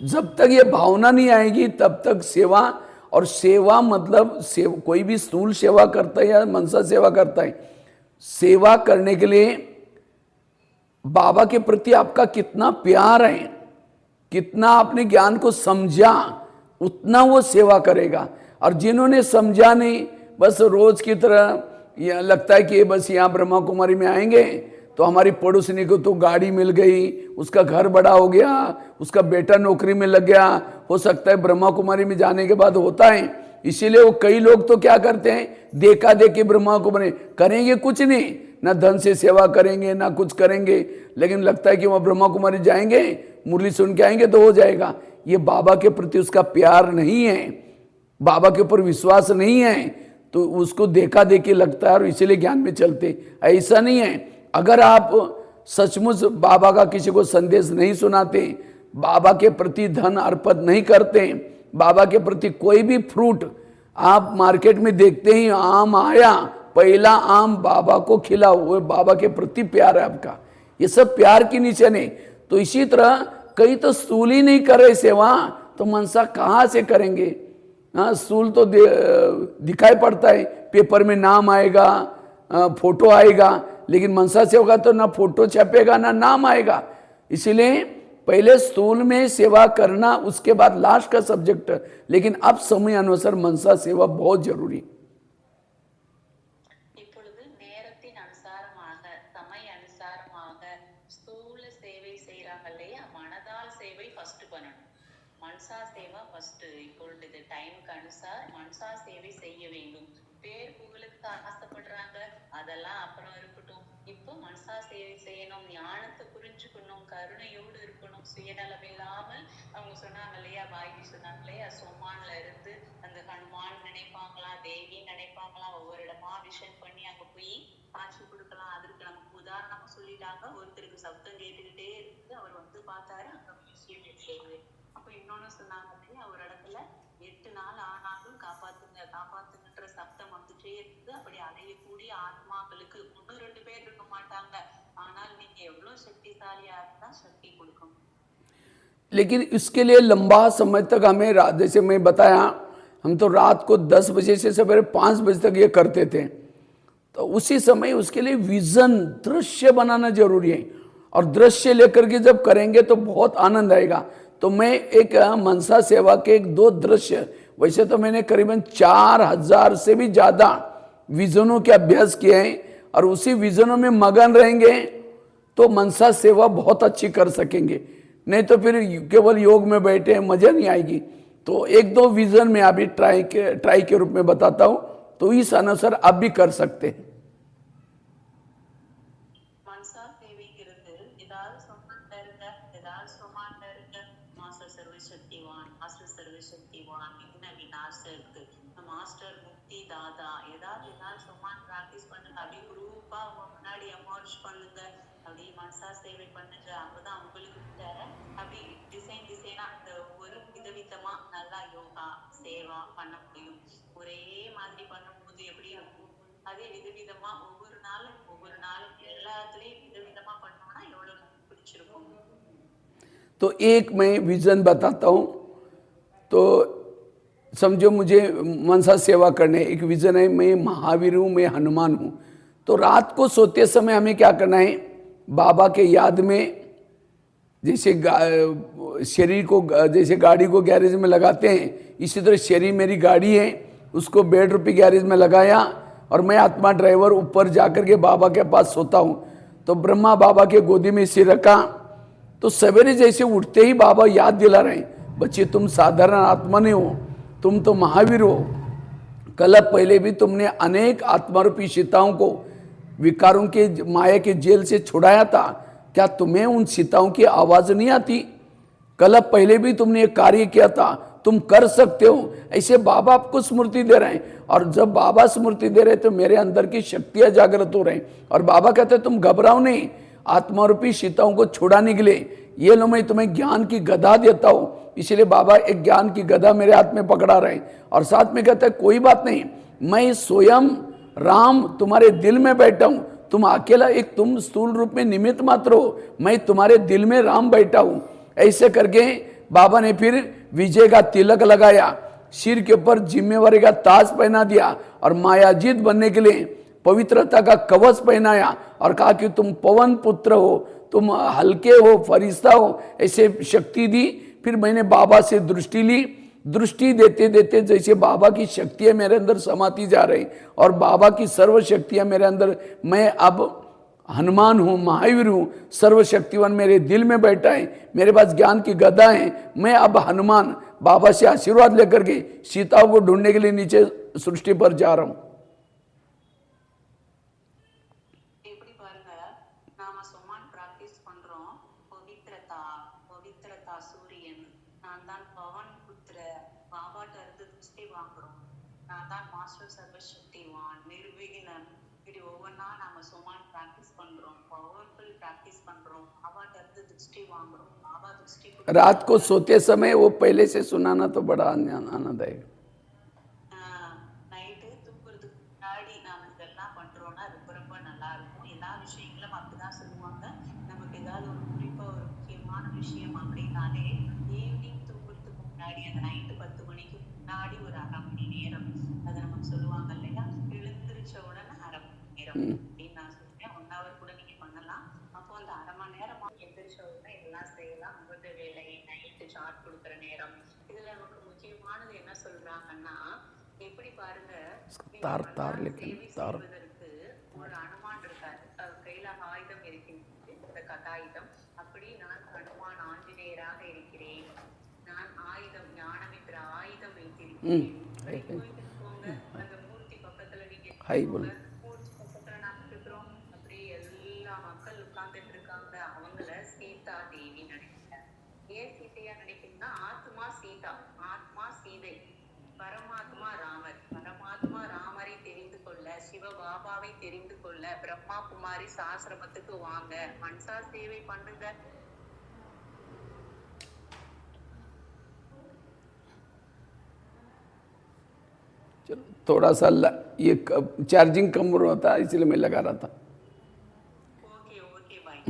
जब तक ये भावना नहीं आएगी तब तक सेवा, और सेवा मतलब कोई भी स्थूल सेवा करता है या मनसा सेवा करता है, सेवा करने के लिए बाबा के प्रति आपका कितना प्यार है, कितना आपने ज्ञान को समझा, उतना वो सेवा करेगा। और जिन्होंने समझा नहीं, बस रोज की तरह यह लगता है कि बस यहाँ ब्रह्मा कुमारी में आएंगे तो हमारी पड़ोसनी को तो गाड़ी मिल गई, उसका घर बड़ा हो गया, उसका बेटा नौकरी में लग गया, हो सकता है ब्रह्मा कुमारी में जाने के बाद होता है। इसीलिए वो कई लोग तो क्या करते हैं, देखा देखी ब्रह्मा कुमारी करेंगे, कुछ नहीं, ना धन से सेवा करेंगे ना कुछ करेंगे, लेकिन लगता है कि वह ब्रह्मा कुमारी जाएंगे, मुरली सुन के आएंगे तो हो जाएगा। ये बाबा के प्रति उसका प्यार नहीं है, बाबा के ऊपर विश्वास नहीं है, तो उसको देखा देखी लगता है और इसीलिए ज्ञान में चलते। ऐसा नहीं है। अगर आप सचमुच बाबा का किसी को संदेश नहीं सुनाते, बाबा के प्रति धन अर्पित नहीं करते, बाबा के प्रति कोई भी फ्रूट आप मार्केट में देखते ही आम आया, पहला आम बाबा को खिला, वो बाबा के प्रति प्यार है आपका, ये सब प्यार की निशान है। तो इसी तरह कई तो स्थूल ही नहीं कर रहे सेवा, तो मनसा कहाँ से करेंगे। हाँ, स्थूल तो दिखाई पड़ता है, पेपर में नाम आएगा, फोटो आएगा, लेकिन मनसा सेवा तो ना फोटो छपेगा ना नाम आएगा। इसीलिए पहले स्थूल में सेवा करना, उसके बाद लास्ट का सब्जेक्ट, लेकिन अब समय अनुसार मनसा सेवा बहुत जरूरी। இப்பொழுது நேரத்தின் அனுசாரமாக சமய அனுசாரமாக ஸ்தூல சேவை செய்யறாங்க இல்லையா, மனதால் சேவை ஃபர்ஸ்ட் பண்ணணும், மனசா சேவா ஃபர்ஸ்ட். இப்பொழுது இது டைமுக்கு அனுசார் மனசா சேவை செய்ய வேண்டும். பேர் புகழுக்கு ஆசைப்படுறாங்க, அதெல்லாம் அப்புறம் இருக்கட்டும். இப்போ மனசா சேவை செய்யணும், ஞானத்தை புரிஞ்சுக்கணும், கருணையோடு இருக்கணும், சுயநலம் இல்லாமல். அவங்க சொன்னாங்க இல்லையா, பாய்ஜி சொன்னாங்க இல்லையா, சோமான்ல இருந்து அந்த ஹனுமான் நினைப்பாங்களாம், தேவி நினைப்பாங்களாம், ஒவ்வொரு இடமா விஷன் பண்ணி அங்க போய் காட்சி கொடுக்கலாம். அதற்கு நமக்கு உதாரணமா சொல்லிட்டாங்க. ஒருத்தருக்கு சப்தம் கேட்டுக்கிட்டே இருக்கு, அவர் வந்து பார்த்தாரு, அங்க விஷயம் இருக்குது. அப்ப இன்னொன்னு சொன்னாங்க இல்லையா, ஒரு இடத்துல 8 நாள் ஆனாலும் காப்பாத்துங்க காப்பாத்துங்கன்ற சப்தம் வந்துட்டே இருக்குது. அப்படி அடையக்கூடிய ஆத்மாக்களுக்கு 1-2 பேர் இருக்க மாட்டாங்க, ஆனால் நீங்க எவ்வளவு சக்திசாலியா இருந்தா சக்தி கொடுக்கும்। लेकिन इसके लिए लंबा समय तक हमें, जैसे मैं बताया, हम तो रात को 10 बजे से सवेरे 5 बजे तक ये करते थे, तो उसी समय उसके लिए विजन, दृश्य बनाना जरूरी है। और दृश्य लेकर के जब करेंगे तो बहुत आनंद आएगा। तो मैं एक मनसा सेवा के 1-2 दृश्य, वैसे तो मैंने करीबन 4000 से भी ज़्यादा विजनों के अभ्यास किए हैं, और उसी विजनों में मगन रहेंगे तो मनसा सेवा बहुत अच्छी कर सकेंगे। नहीं तो फिर केवल योग में बैठे मजा नहीं आएगी। तो 1-2 विजन में अभी ट्राई के रूप में बताता हूँ, तो इस अनुसार आप भी कर सकते हैं। மனசா சேவைங்கிறது ஏதாவது சொன்னாங்க இருங்க, ஏதாவது சொன்னாங்க இருங்க, மாஸ்டர் சர்வசக்திவான், மாஸ்டர் சர்வசக்திவான், என்ன விநாசம் இருக்கு, மாஸ்டர் முக்தி தாதா, ஏதாவது சொன்னாங்க பிராக்டிஸ் பண்ணுங்க. அப்படியே குரூப்பா உங்க முன்னாடி எமர்ஜ் பண்ணுங்க, அப்படி மனசா சேவை பண்ணுங்க. அப்பதான் உங்களுக்கு அப்படி டிசைனா அந்த ஒரு விதவிதமா நல்லா யோகா சேவா பண்ண முடியும். ஒரே மாதிரி பண்ணும்போது எப்படி இருக்கும், அதே விதவிதமா ஒவ்வொரு நாளும் எல்லாத்துலயும் விதவிதமா பண்ணோம்னா எவ்வளவு பிடிச்சிருக்கும்। तो एक मैं विजन बताता हूँ। तो समझो मुझे मनसा सेवा करने, एक विजन है, मैं महावीर हूँ, मैं हनुमान हूँ। तो रात को सोते समय हमें क्या करना है, बाबा के याद में, जैसे शरीर को, जैसे गाड़ी को गैरेज में लगाते हैं, इसी तरह शरीर मेरी गाड़ी है, उसको बेड रूपी गैरेज में लगाया, और मैं आत्मा ड्राइवर ऊपर जाकर के बाबा के पास सोता हूँ। तो ब्रह्मा बाबा के गोदी में सिर रखा, तो सवेरे जैसे उठते ही बाबा याद दिला रहे हैं, बच्चे तुम साधारण आत्मा नहीं हो, तुम तो महावीर हो। कल पहले भी तुमने अनेक आत्मारूपी सीताओं को विकारों के माया के जेल से छुड़ाया था, क्या तुम्हें उन सीताओं की आवाज़ नहीं आती? कल पहले भी तुमने ये कार्य किया था, तुम कर सकते हो। ऐसे बाबा आपको स्मृति दे रहे हैं, और जब बाबा स्मृति दे रहे तो मेरे अंदर की शक्तियां जागृत हो रही, और बाबा कहते हैं तुम घबराओ नहीं, आत्मा रूपी सीताओं को छुड़ाने के लिए ये लो मैं तुम्हें ज्ञान की गदा देता हूँ। इसलिए बाबा एक ज्ञान की गदा मेरे हाथ में पकड़ा रहे, और साथ में कहते हैं कोई बात नहीं, मैं स्वयं राम तुम्हारे दिल में बैठा हूँ, तुम अकेला एक तुम स्थूल रूप में निमित्त मात्र हो, मैं तुम्हारे दिल में राम बैठा हूँ। ऐसे करके बाबा ने फिर विजय का तिलक लगाया, सिर के ऊपर जिम्मेवारी का ताज पहना दिया, और मायाजीत बनने के लिए पवित्रता का कवच पहनाया, और कहा कि तुम पवन पुत्र हो, तुम हल्के हो, फरिश्ता हो, ऐसे शक्ति दी। फिर मैंने बाबा से दृष्टि ली, दृष्टि देते देते जैसे बाबा की शक्तियाँ मेरे अंदर समाती जा रही, और बाबा की सर्व शक्तियाँ मेरे अंदर, मैं अब हनुमान हूँ, महावीर हूँ, सर्वशक्तिवान मेरे दिल में बैठा है, मेरे पास ज्ञान की गदा है, मैं अब हनुमान बाबा से आशीर्वाद लेकर के सीताओं को ढूंढने के लिए नीचे सृष्टि पर जा रहा हूँ। எப்படி பாருங்க, நாம சுமான் பிராக்டிஸ் பண்றோம். பவித்ரதா பவித்ரதா சூரியன், நான் தான் பவன் புத்திர, பாபாட்ட இருந்து திருஷ்டி வாங்குறோம். நான் தான் மாஸ்டர் சர்வசக்திவான், நிர்விகினம். இப்படி ஒவ்வொன்றா நாம சுமான் பிராக்டிஸ் பண்றோம், பவர்ஃபுல் பிராக்டிஸ் பண்றோம், பாபாட்ட இருந்து திருஷ்டி வாங்குறோம். பாபா திருஷ்டி रात को सोते समय वो पहले से सुनाना तो बड़ा आनंद आएगा। நைட்டு தூங்குறதுக்கு முன்னாடி நாம இதெல்லாம் பண்றோம்னா ரொம்ப ரொம்ப நல்லா இருக்கும். எல்லா விஷயங்களும் அப்படிதான் சொல்லுவாங்க. நமக்கு ஏதாவது ஒரு குறிப்பா ஒரு முக்கியமான விஷயம் அப்படின்னாலே ஈவினிங் தூங்குறதுக்கு முன்னாடி, அந்த நைட்டு 10 மணிக்கு முன்னாடி ஒரு அரை மணி நேரம், அதை நமக்கு சொல்லுவாங்க இல்லையா, எழுந்திரிச்ச உடனே அரை மணி நேரம் அப்படின்னு நான் சொல்றேன். 1 hour கூட நீங்க பண்ணலாம். அப்போ அந்த அரை மணி நேரமா எந்திரிச்ச உடனே எல்லாம் செய்யலாம். அமிர்த வேலை, நைட்டு சார்ட் கொடுக்குற நேரம். இதுல நமக்கு முக்கியமானது என்ன சொல்றாங்கன்னா, எப்படி பாருங்க, तार तार लेकिन तार செய்வதற்கு ஒரு அனுமான் இருக்காரு, அவர் கையில ஆயுதம் இருக்கின்றது, இந்த கதாயுதம். அப்படி நான் ஹனுமான் ஆஞ்சநேயராக இருக்கிறேன், நான் ஆயுதம் ஞானம் என்ற ஆயுதம் வைத்திருக்கிறேன். போயிட்டு போங்க, அந்த மூர்த்தி பக்கத்துல நீங்க हाई बोल மூர்த்தி பக்கத்துல நாம இருக்கிறோம். அப்படி எல்லா மக்கள் உட்கார்ந்துட்டு இருக்காங்க. அவங்கள சீதா தேவி நினைக்கிறார். ஏன் சீதையா நினைக்கிறீங்கன்னா, ஆத்மா சீதா, ஆத்மா சீதை, பரமாத்மா ராமர். பரமாத்மா ராமரை தெரிந்து கொள்ள, சிவ பாபாவை தெரிந்து கொள்ள பிரம்மா குமாரி ஆசிரமத்துக்கு வாங்க, மன்சா சேவை பண்ணுங்க. चलो थोड़ा सा ये चार्जिंग कम होता है इसलिए मैं लगा रहा था। Okay okay bye.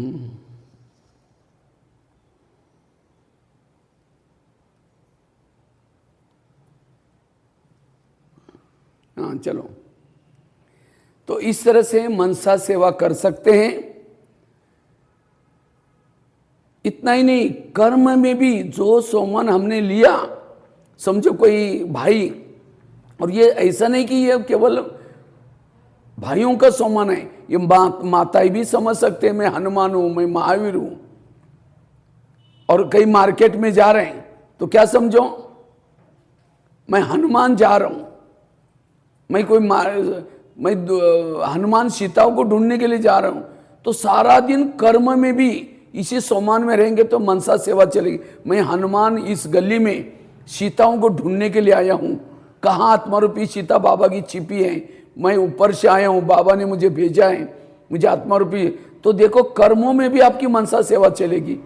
हाँ चलो, तो इस तरह से मनसा सेवा कर सकते हैं। इतना ही नहीं, कर्म में भी जो सोमन हमने लिया, समझो कोई भाई, और ये ऐसा नहीं कि ये केवल भाइयों का सोमन है, ये माताएं भी समझ सकते हैं, मैं हनुमान हूं, मैं महावीर हूं, और कई मार्केट में जा रहे हैं तो क्या समझो, मैं हनुमान जा रहा हूं, मैं हनुमान सीताओं को ढूंढने के लिए जा रहा हूं, तो सारा दिन कर्म में भी इसी सोमान में रहेंगे तो मनसा सेवा चलेगी। मैं हनुमान इस गली में सीताओं को ढूंढने के लिए आया हूं, कहाँ आत्मारूपी सीता बाबा की छिपी है, मैं ऊपर से आया हूं, बाबा ने मुझे भेजा है, मुझे आत्मारूपी। तो देखो कर्मों में भी आपकी मनसा सेवा चलेगी,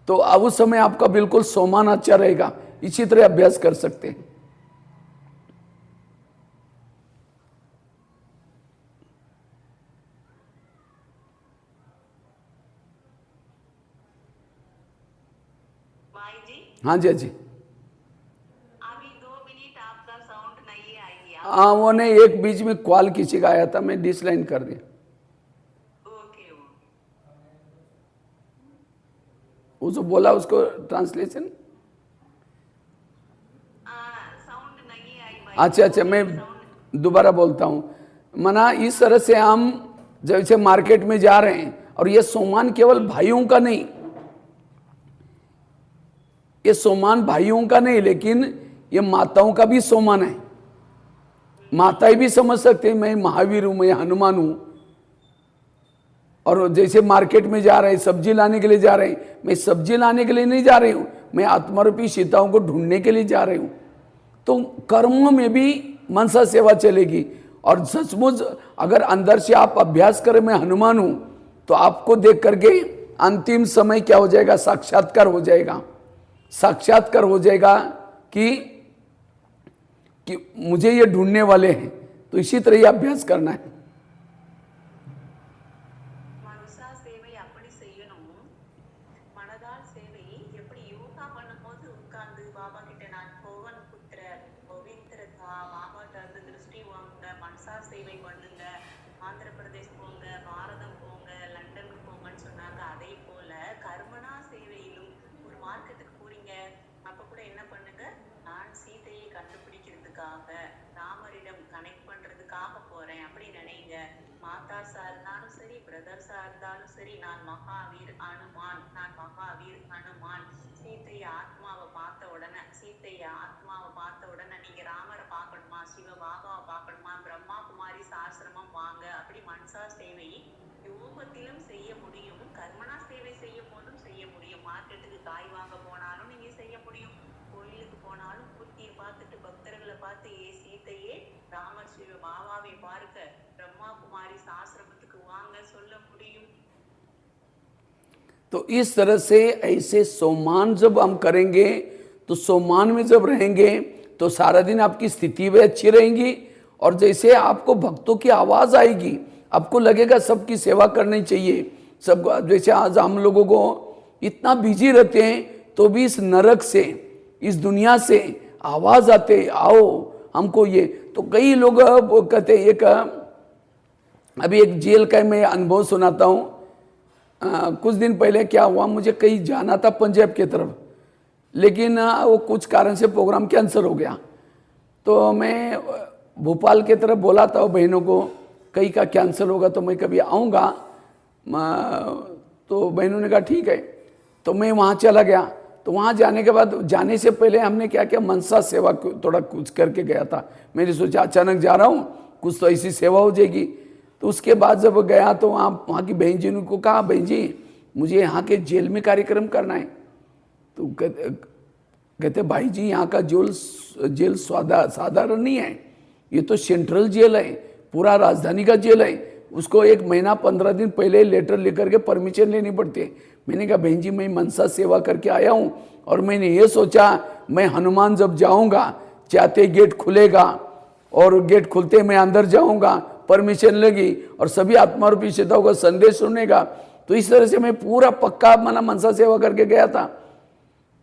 तो अब उस समय आपका बिल्कुल सोमान अच्छा रहेगा। इसी तरह अभ्यास कर सकते हैं। भाई जी, हाँ जी, हाँ जी, अभी 2 मिनट आपका साउंड नहीं आई। हाँ वो नहीं, एक बीच में कॉल किसी का आया था, मैं डिसलाइन कर दिया। ओके ओके, वो जो बोला उसको ट्रांसलेशन, साउंड नहीं आई भाई। अच्छा अच्छा, मैं दोबारा बोलता हूँ। मना इस तरह से हम जैसे मार्केट में जा रहे हैं, और ये सोमान केवल भाइयों का नहीं, ये सोमान भाइयों का नहीं, लेकिन ये माताओं का भी सोमान है। माताएं भी समझ सकते हैं मैं महावीर हूं, मैं हनुमान हूं, और जैसे मार्केट में जा रहे हैं, सब्जी लाने के लिए जा रहे हैं, मैं सब्जी लाने के लिए नहीं जा रही हूं, मैं आत्मारूपी सीताओं को ढूंढने के लिए जा रही हूँ। तो कर्मों में भी मनसा सेवा चलेगी। और सचमुच अगर अंदर से आप अभ्यास करें मैं हनुमान हूँ, तो आपको देख करके अंतिम समय क्या हो जाएगा, साक्षात्कार हो जाएगा। साक्षात्कार हो जाएगा कि मुझे ये ढूंढने वाले हैं। तो इसी तरह ये अभ्यास करना है। மனசா சேவை அப்படி செய்யணும். மனதால் சேவை எப்படி யோகா பண்ணும்போது உட்கார்ந்து பாபா கிட்ட நான் பவன் புத்திர பவித்ரதா பாபாட்ட இருந்து திருஷ்டி வாங்க, மனசா சேவை பண்ணுங்க, ஆந்திர பிரதேஷ் போங்க, பாரதம் போங்க, லண்டனுக்கு போங்கன்னு சொன்னாங்க. அதே போல கர்மனா சேவையிலும் ஒரு மார்க்கெட்டுக்கு போறீங்க, அப்ப கூட என்ன பண்ணுங்க, நான் சீதையை கண்டுபிடிக்கிறதுக்காக ராமரிடம் கனெக்ட் பண்றதுக்காக போறேன் அப்படி நினைங்க. மாதாஸா இருந்தாலும் சரி, பிரதர்ஸா இருந்தாலும் சரி, நான் மகாவீர் அனுமான், நான் மகாவீர் அனுமான். சீத்தைய ஆத்மாவை பார்த்த உடனே நீங்க ராமரை பார்க்கணுமா, சிவ பாபாவை பார்க்கணுமா, பிரம்மா குமாரி ஆசிரமம் வாங்க. அப்படி மனசா சேவை யோகத்திலும் செய்ய முடியும், கர்மனா சேவை செய்யும் போதும் செய்ய முடியும். மார்க்கெட்டுக்கு காய் வாங்க போனாலும் நீங்க செய்ய முடியும், கோயிலுக்கு போனாலும் புத்தியை பார்த்துட்டு பக்தர்களை பார்த்து ஏ சீத்தையே ராமர் சிவ பாபாவை பார்க்க பிரம்மா குமாரி ஆசிரமத்துக்கு வாங்க சொல்ல முடியும். तो इस तरह से ऐसे सोमान जब हम करेंगे, तो सोमान में जब रहेंगे तो सारा दिन आपकी स्थिति भी अच्छी रहेगी। और जैसे आपको भक्तों की आवाज़ आएगी, आपको लगेगा सबकी सेवा करनी चाहिए। सब जैसे आज हम लोगों को इतना बिजी रहते हैं, तो भी इस नरक से, इस दुनिया से आवाज़ आते, आओ हमको ये। तो कई लोग कहते, एक अभी एक जेल का मैं अनुभव सुनाता हूँ। कुछ दिन पहले क्या हुआ, मुझे कहीं जाना था पंजाब की तरफ, लेकिन वो कुछ कारण से प्रोग्राम कैंसिल हो गया। तो मैं भोपाल की तरफ बोला था बहनों को, कहीं का कैंसिल होगा तो मैं कभी आऊँगा। तो बहनों ने कहा ठीक है। तो मैं वहाँ चला गया। तो वहाँ जाने के बाद, जाने से पहले हमने क्या किया, मनसा सेवा थोड़ा कुछ करके गया था। मैंने सोचा अचानक जा रहा हूँ, कुछ तो ऐसी सेवा हो जाएगी। तो उसके बाद जब गया तो वहाँ की बहन जी ने को कहा, बहन जी मुझे यहाँ के जेल में कार्यक्रम करना है। तो कहते भाई जी यहाँ का जेल साधारण नहीं है, ये तो सेंट्रल जेल है, पूरा राजधानी का जेल है। उसको 1 महीना 15 दिन पहले लेटर लेकर के परमिशन लेनी पड़ती है। मैंने कहा बहन जी मैं मनसा सेवा करके आया हूँ, और मैंने ये सोचा मैं हनुमान जब जाऊँगा, चाहते गेट खुलेगा और गेट खुलते मैं अंदर जाऊँगा, परमिशन लगी और सभी आत्मारूपी सीताओं का संदेश सुनेगा। तो इस तरह से मैं पूरा पक्का मना मनसा सेवा करके गया था।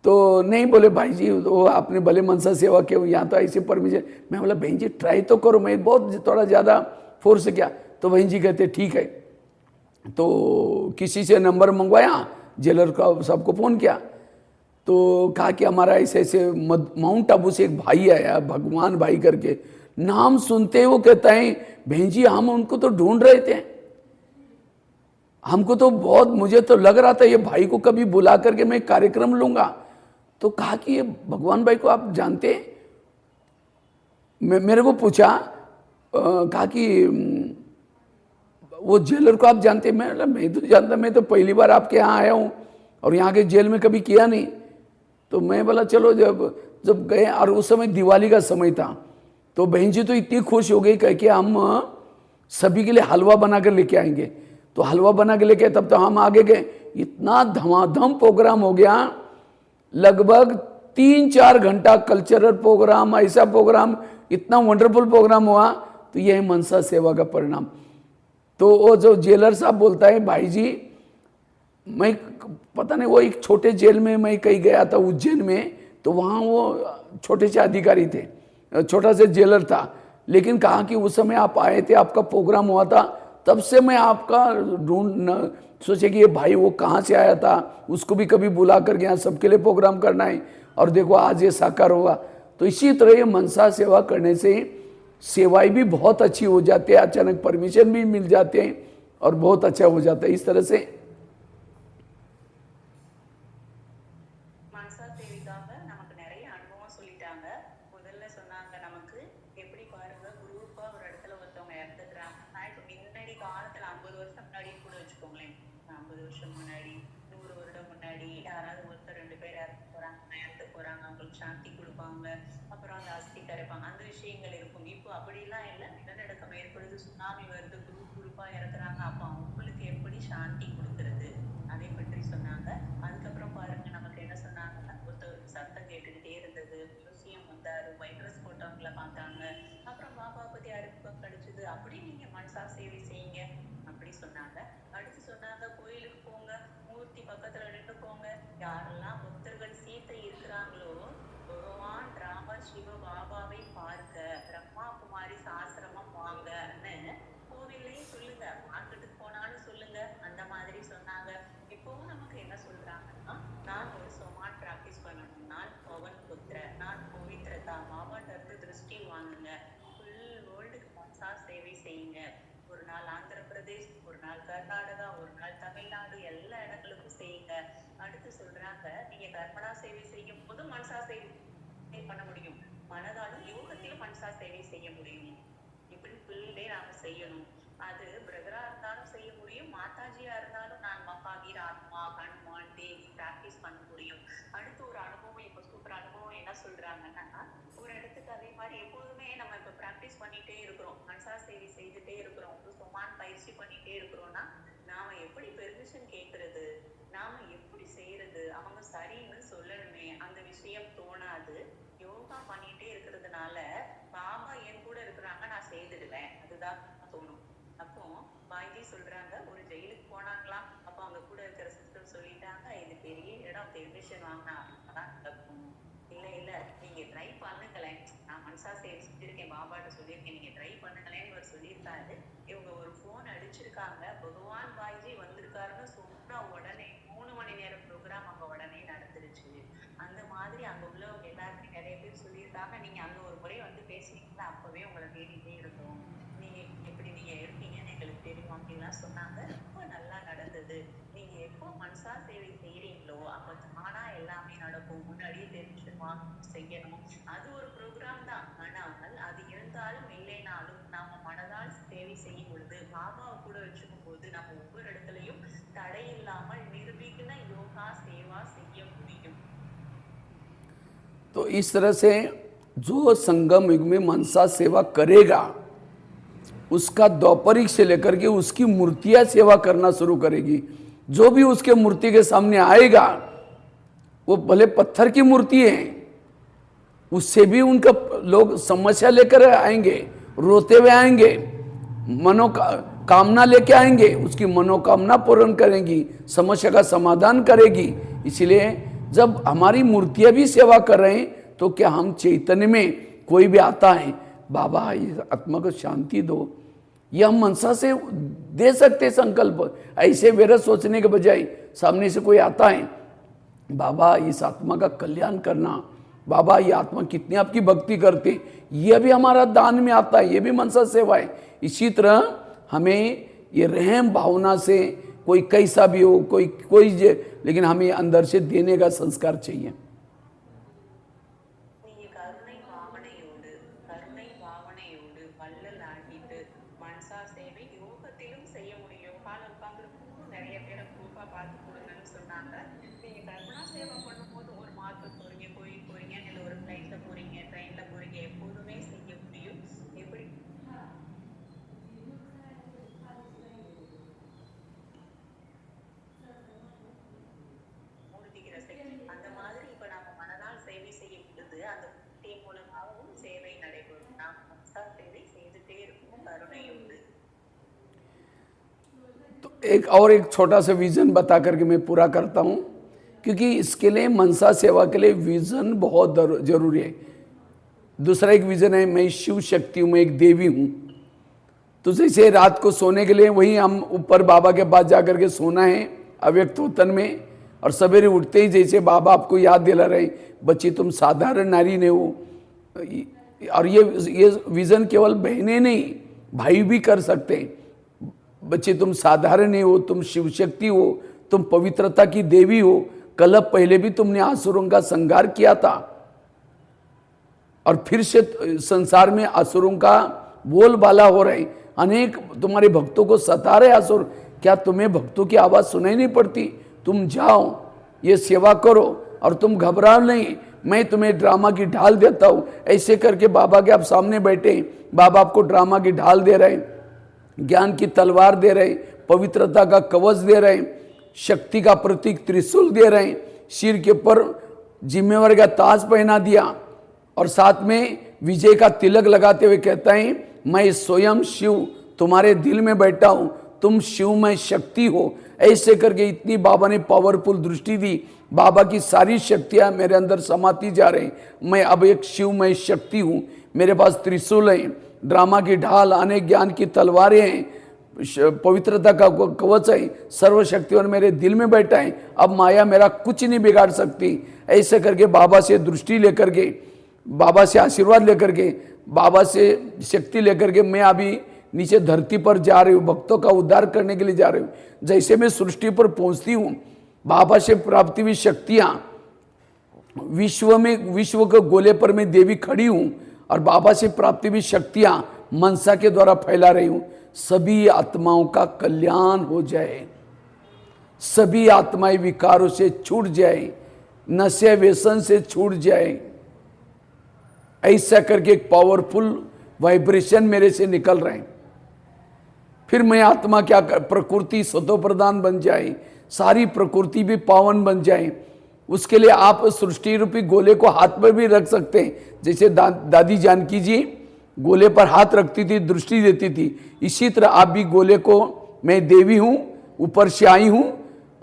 तो नहीं बोले भाई जी वो आपने भले मनसा सेवा के यहाँ तो ऐसे परमिशन। मैं बोला बहन जी ट्राई तो करो, मैं बहुत थोड़ा ज़्यादा फोर्स किया। तो बहन जी कहते ठीक है। तो किसी से नंबर मंगवाया, जेलर का सबको फ़ोन किया। तो कहा कि हमारा ऐसे ऐसे माउंट आबू से एक भाई आया, भगवान भाई करके, नाम सुनते ही वो कहता है बहन जी हम उनको तो ढूंढ रहे थे, हमको तो बहुत, मुझे तो लग रहा था ये भाई को कभी बुला करके मैं कार्यक्रम लूंगा। तो कहा कि ये भगवान भाई को आप जानते हैं? मेरे को पूछा, कहा कि वो जेलर को आप जानते हैं? मैं तो जानता, मैं तो पहली बार आपके यहाँ आया हूँ और यहाँ के जेल में कभी किया नहीं। तो मैं बोला चलो जब गए, और उस समय दिवाली का समय था। तो बहन जी तो इतनी खुश हो गई, कह के हम सभी के लिए हलवा बना कर लेके आएंगे। तो हलवा बना के लेके तब तो हम आगे गए। इतना धमाधम प्रोग्राम हो गया, लगभग 3-4 घंटा कल्चरल प्रोग्राम, ऐसा प्रोग्राम, इतना वंडरफुल प्रोग्राम हुआ। तो यह है मनसा सेवा का परिणाम। तो वो जो जेलर साहब बोलता है भाई जी मैं पता नहीं, वो एक छोटे जेल में मैं कहीं गया था उज्जैन में, तो वहाँ वो छोटे से अधिकारी थे, छोटा से जेलर था। लेकिन कहा कि उस समय आप आए थे, आपका प्रोग्राम हुआ था, तब से मैं आपका ढूंढ सोचे कि ये भाई वो कहाँ से आया था, उसको भी कभी बुला कर यहाँ सबके लिए प्रोग्राम करना है, और देखो आज ये साकार हुआ। तो इसी तरह ये मनसा सेवा करने से सेवाएं भी बहुत अच्छी हो जाती है, अचानक परमिशन भी मिल जाते हैं और बहुत अच्छा हो जाता है। इस तरह से மனசா தேவிக்காக நமக்கு நிறைய அனுபவம் சொல்லிட்டாங்க. முதல்ல சொன்னாங்க நமக்கு எப்படி பாருங்க, குரூப்பா ஒரு இடத்துல ஒருத்தவங்க இறந்துக்கிறாங்க. நான் இப்ப முன்னாடி காலத்துல 50 வருஷம் முன்னாடி கூட வச்சுக்கோங்களேன், 50 வருஷம் முன்னாடி, 100 வருடம் முன்னாடி யாராவது ஒருத்தர் 2 பேர் இறந்து போறாங்க. சாந்தி கொடுப்பாங்க, அப்புறம் அந்த அஸ்தி கரைப்பாங்க, அந்த விஷயங்கள் இருக்கும். இப்போ அப்படிலாம் இல்லை, நிலநடுக்கம் ஏற்படுது, சுனாமி வருது, குரூப்பா இறக்குறாங்க, அப்ப அவங்களுக்கு எப்படி சாந்தி கொடுக்கறது அதை பற்றி சொன்னாங்க. அதுக்கப்புறம் பாருங்க நமக்கு என்ன சொன்னாங்கன்னா, ஒருத்தருக்கு சத்தம் கேட்டுக்கிட்டே இருந்தது, மியூசியம் வந்தாரு, வைரஸ் போட்டவங்கள பார்த்தாங்க, அப்புறம் பாபா பத்தி அறிமுகம் கிடைச்சது, அப்படி நீங்க மனசா சேவை செய்யுங்க அப்படி சொன்னாங்க. அடுத்து சொன்னாங்க, கோயிலுக்கு போங்க, மூர்த்தி பக்கத்துல நின்னுக்கோங்க, யாரெல்லாம் பக்தர்கள் சீத்தை இருக்கிறாங்களோ பகவான் ராமர் சிவ பாபாவை பார்க்க பிரம்மா குமாரி சாஸ்திரமம் வாங்கன்னு கோவில்லையும் சொல்லுங்க, மார்க்கெட்டுக்கு போனாலும் சொல்லுங்க, அந்த மாதிரி சொன்னாங்க. இப்பவும் நமக்கு என்ன சொல்றாங்கன்னா, நான் ஒரு சோமான் பிராக்டிஸ் பண்ணணும், நான் பவன் புத்திர, நான் பவித்ரதா, பாபாட்ட இருந்து திருஷ்டி வாங்குங்க, ஃபுல் வேர்ல்டுக்கு மனசா சேவை செய்யுங்க. ஒரு நாள் ஆந்திர பிரதேஷ், ஒரு நாள் கர்நாடகா, ஒரு நாள் தமிழ்நாடு, எல்லா இடங்களுக்கும் செய்யுங்க. அடுத்து சொல்றாங்க, நீங்க கர்மனா சேவை செய்யும் போது மனசா சேவை பண்ண முடியும், மனதாலும் யோகத்திலும் மனசா சேவை செய்ய முடியும். இப்படி ஃபுல் டே நாம செய்யணும். அது பிரதரா இருந்தாலும் செய்ய முடியும், மாதாஜியா இருந்தாலும் நான் மகாவீர் ஆத்மா ஹனுமான் தேவி பிராக்டிஸ் பண்ண முடியும். அடுத்து ஒரு அனுபவம், இப்ப சூப்பர் அனுபவம் என்ன சொல்றாங்கன்னா, ஒரு இடத்துக்கு அதே மாதிரி எப்போதுமே நம்ம இப்ப பிராக்டிஸ் பண்ணிட்டே இருக்கிறோம், மனசா சேவை செய்துட்டே இருக்கிறோம், சுமான் பயிற்சி பண்ணிட்டே இருக்கிறோம்னா நாம எப்படி பெர்மிஷன் கேட்கறது, நாம எப்படி செய்யறது, அவங்க சரின்னு சொல்லணுமே, அந்த விஷயம் தோணாது. யோகா பண்ணிட்டே இருக்கிறதுனால பாபா என் கூட இருக்கிறாங்க, நான் செய்துடுவேன், அதுதான் தோணும். அப்போ பாய்ஜி சொல்றாங்க, ஒரு ஜெயிலுக்கு போனாங்களாம், அப்போ அவங்க கூட இருக்கிற சிஸ்டர் சொல்லிட்டாங்க, இது பெரிய இடம், பெர்மிஷன் வாங்கினா இல்ல இல்ல நீங்க ட்ரை பண்ணுங்களேன், நான் மனசா சேவை செஞ்சிருக்கேன், பாபாட்ட சொல்லியிருக்கேன், நீங்க ட்ரை பண்ணுங்களேன்னு அவர் சொல்லியிருக்காரு. இவங்க ஒரு போன் அடிச்சிருக்காங்க, பகவான் பாய்ஜி வந்திருக்காருன்னு சொன்னா உடனே 3 மணி நேரம் ப்ரோக்ராம் அங்க உடனே நடந்துருச்சு. அந்த மாதிரி அங்க உள்ளவங்க எல்லாருமே நிறைய பேர் சொல்லியிருக்காங்க, நீங்க அங்க ஒரு முறை வந்து பேசுறீங்களா, அப்பவே உங்களை தேடிட்டே இருந்தோம், நீங்க எப்படி நீங்க இருக்கீங்கன்னு எங்களுக்கு தெரியும் அப்படின்லாம் சொன்னாங்க. ரொம்ப நல்லா நடந்தது. நீங்க எப்போ மனசா சேவை செய்யறீங்களோ அப்ப தானா எல்லாமே நடக்கும், முன்னாடியே தெரிஞ்சுமா செய்யணும், அது ஒரு ப்ரோக்ராம் தான். ஆனால் அது இருந்தாலும் இல்லைனாலும் நாம மனதால் சேவை செய்யும் பொழுது, பாபாவை கூட வச்சுக்கும் போது, நம்ம ஒவ்வொரு இடத்துலயும் தடை இல்லாமல் நிர்விघ्न யோகா சேவா செய்ய முடியும். तो इस तरह से जो संगम युग में मनसा सेवा करेगा, उसका द्वापरिक से लेकर के उसकी मूर्तियां सेवा करना शुरू करेगी। जो भी उसके मूर्ति के सामने आएगा, वो भले पत्थर की मूर्ति है, उससे भी उनका लोग समस्या लेकर आएंगे, रोते हुए आएंगे, कामना लेके आएंगे, उसकी मनोकामना पूर्ण करेंगी, समस्या का समाधान करेगी। इसलिए जब हमारी मूर्तियां भी सेवा कर रहे हैं, तो क्या हम चैतन्य में कोई भी आता है, बाबा इस आत्मा को शांति दो, ये हम मनसा से दे सकते संकल्प। ऐसे व्यर्थ सोचने के बजाय सामने से कोई आता है, बाबा इस आत्मा का कल्याण करना, बाबा ये आत्मा कितनी आपकी भक्ति करते, ये भी हमारा दान में आता है, ये भी मनसा सेवा है। इसी तरह हमें ये रहम भावना से, कोई कैसा भी हो, कोई लेकिन हमें अंदर से देने का संस्कार चाहिए। एक छोटा सा विजन बता करके मैं पूरा करता हूँ, क्योंकि इसके लिए मनसा सेवा के लिए विजन बहुत जरूरी है। दूसरा एक विजन है, मैं शिव शक्ति हूँ, मैं एक देवी हूँ। तो जैसे रात को सोने के लिए वही हम ऊपर बाबा के पास जा करके सोना है अव्यक्त वतन में, और सवेरे उठते ही जैसे बाबा आपको याद दिला रहे, बच्ची तुम साधारण नारी नहीं हो। और ये विजन केवल बहनें नहीं, भाई भी कर सकते हैं। बच्चे तुम साधारण नहीं हो, तुम शिव शक्ति हो, तुम पवित्रता की देवी हो। कल पहले भी तुमने असुरों का संहार किया था, और फिर से संसार में असुरों का बोलबाला हो रहे, अनेक तुम्हारे भक्तों को सता रहे असुर। क्या तुम्हें भक्तों की आवाज़ सुनाई नहीं पड़ती? तुम जाओ, ये सेवा करो, और तुम घबराओ नहीं, मैं तुम्हें ड्रामा की ढाल देता हूँ। ऐसे करके बाबा के आप सामने बैठे, बाबा आपको ड्रामा की ढाल दे रहे हैं, ज्ञान की तलवार दे रहे हैं, पवित्रता का कवच दे रहे हैं, शक्ति का प्रतीक त्रिशूल दे रहे हैं, सिर के ऊपर जिम्मेवारी का ताज पहना दिया और साथ में विजय का तिलक लगाते हुए कहता है, मैं स्वयं शिव तुम्हारे दिल में बैठा हूं, तुम शिवमय शक्ति हो। ऐसे करके इतनी बाबा ने पावरफुल दृष्टि दी, बाबा की सारी शक्तियां मेरे अंदर समाती जा रही। मैं अब एक शिवमय शक्ति हूं, मेरे पास त्रिशूल है, ड्रामा की ढाल, अनेक ज्ञान की तलवारें हैं, पवित्रता का कवच है, सर्वशक्तिवान मेरे दिल में बैठा है, अब माया मेरा कुछ नहीं बिगाड़ सकती। ऐसे करके बाबा से दृष्टि लेकर के, बाबा से आशीर्वाद लेकर के, बाबा से शक्ति लेकर के मैं अभी नीचे धरती पर जा रही हूँ, भक्तों का उद्धार करने के लिए जा रही हूँ। जैसे मैं सृष्टि पर पहुंचती हूँ, बाबा से प्राप्ति हुई शक्तियाँ विश्व के गोले पर मैं देवी खड़ी हूँ और बाबा से प्राप्ति हुई शक्तियाँ मनसा के द्वारा फैला रही हूँ। सभी आत्माओं का कल्याण हो जाए, सभी आत्माएं विकारों से छूट जाए, नशे व्यसन से छूट जाए। ऐसा करके एक पावरफुल वाइब्रेशन मेरे से निकल रहे हैं। फिर मैं आत्मा क्या कर, प्रकृति सतो प्रधान बन जाए, सारी प्रकृति भी पावन बन जाए। उसके लिए आप सृष्टि रूपी गोले को हाथ पर भी रख सकते हैं। जैसे दादी जानकी जी गोले पर हाथ रखती थी, दृष्टि देती थी, इसी तरह आप भी गोले को, मैं देवी हूं, ऊपर से आई हूं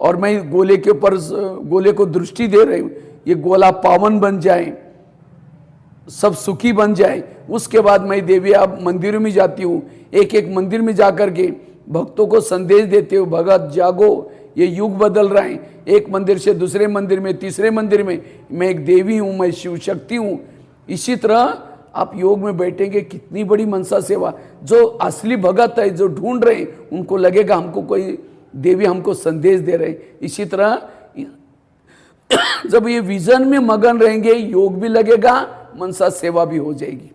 और मैं गोले के ऊपर, गोले को दृष्टि दे रही हूं, ये गोला पावन बन जाए, सब सुखी बन जाए। उसके बाद मैं देवी अब मंदिरों में जाती हूँ, एक एक मंदिर में जाकर के भक्तों को संदेश देते हो, भगत जागो, ये युग बदल रहा है। एक मंदिर से दूसरे मंदिर में, तीसरे मंदिर में, मैं एक देवी हूँ, मैं शिव शक्ति हूँ। इसी तरह आप योग में बैठेंगे, कितनी बड़ी मनसा सेवा। जो असली भगत है, जो ढूंढ रहे हैं, उनको लगेगा हमको कोई देवी हमको संदेश दे रहे हैं। इसी तरह जब ये विजन में मगन रहेंगे, योग भी लगेगा, मनसा सेवा भी हो जाएगी।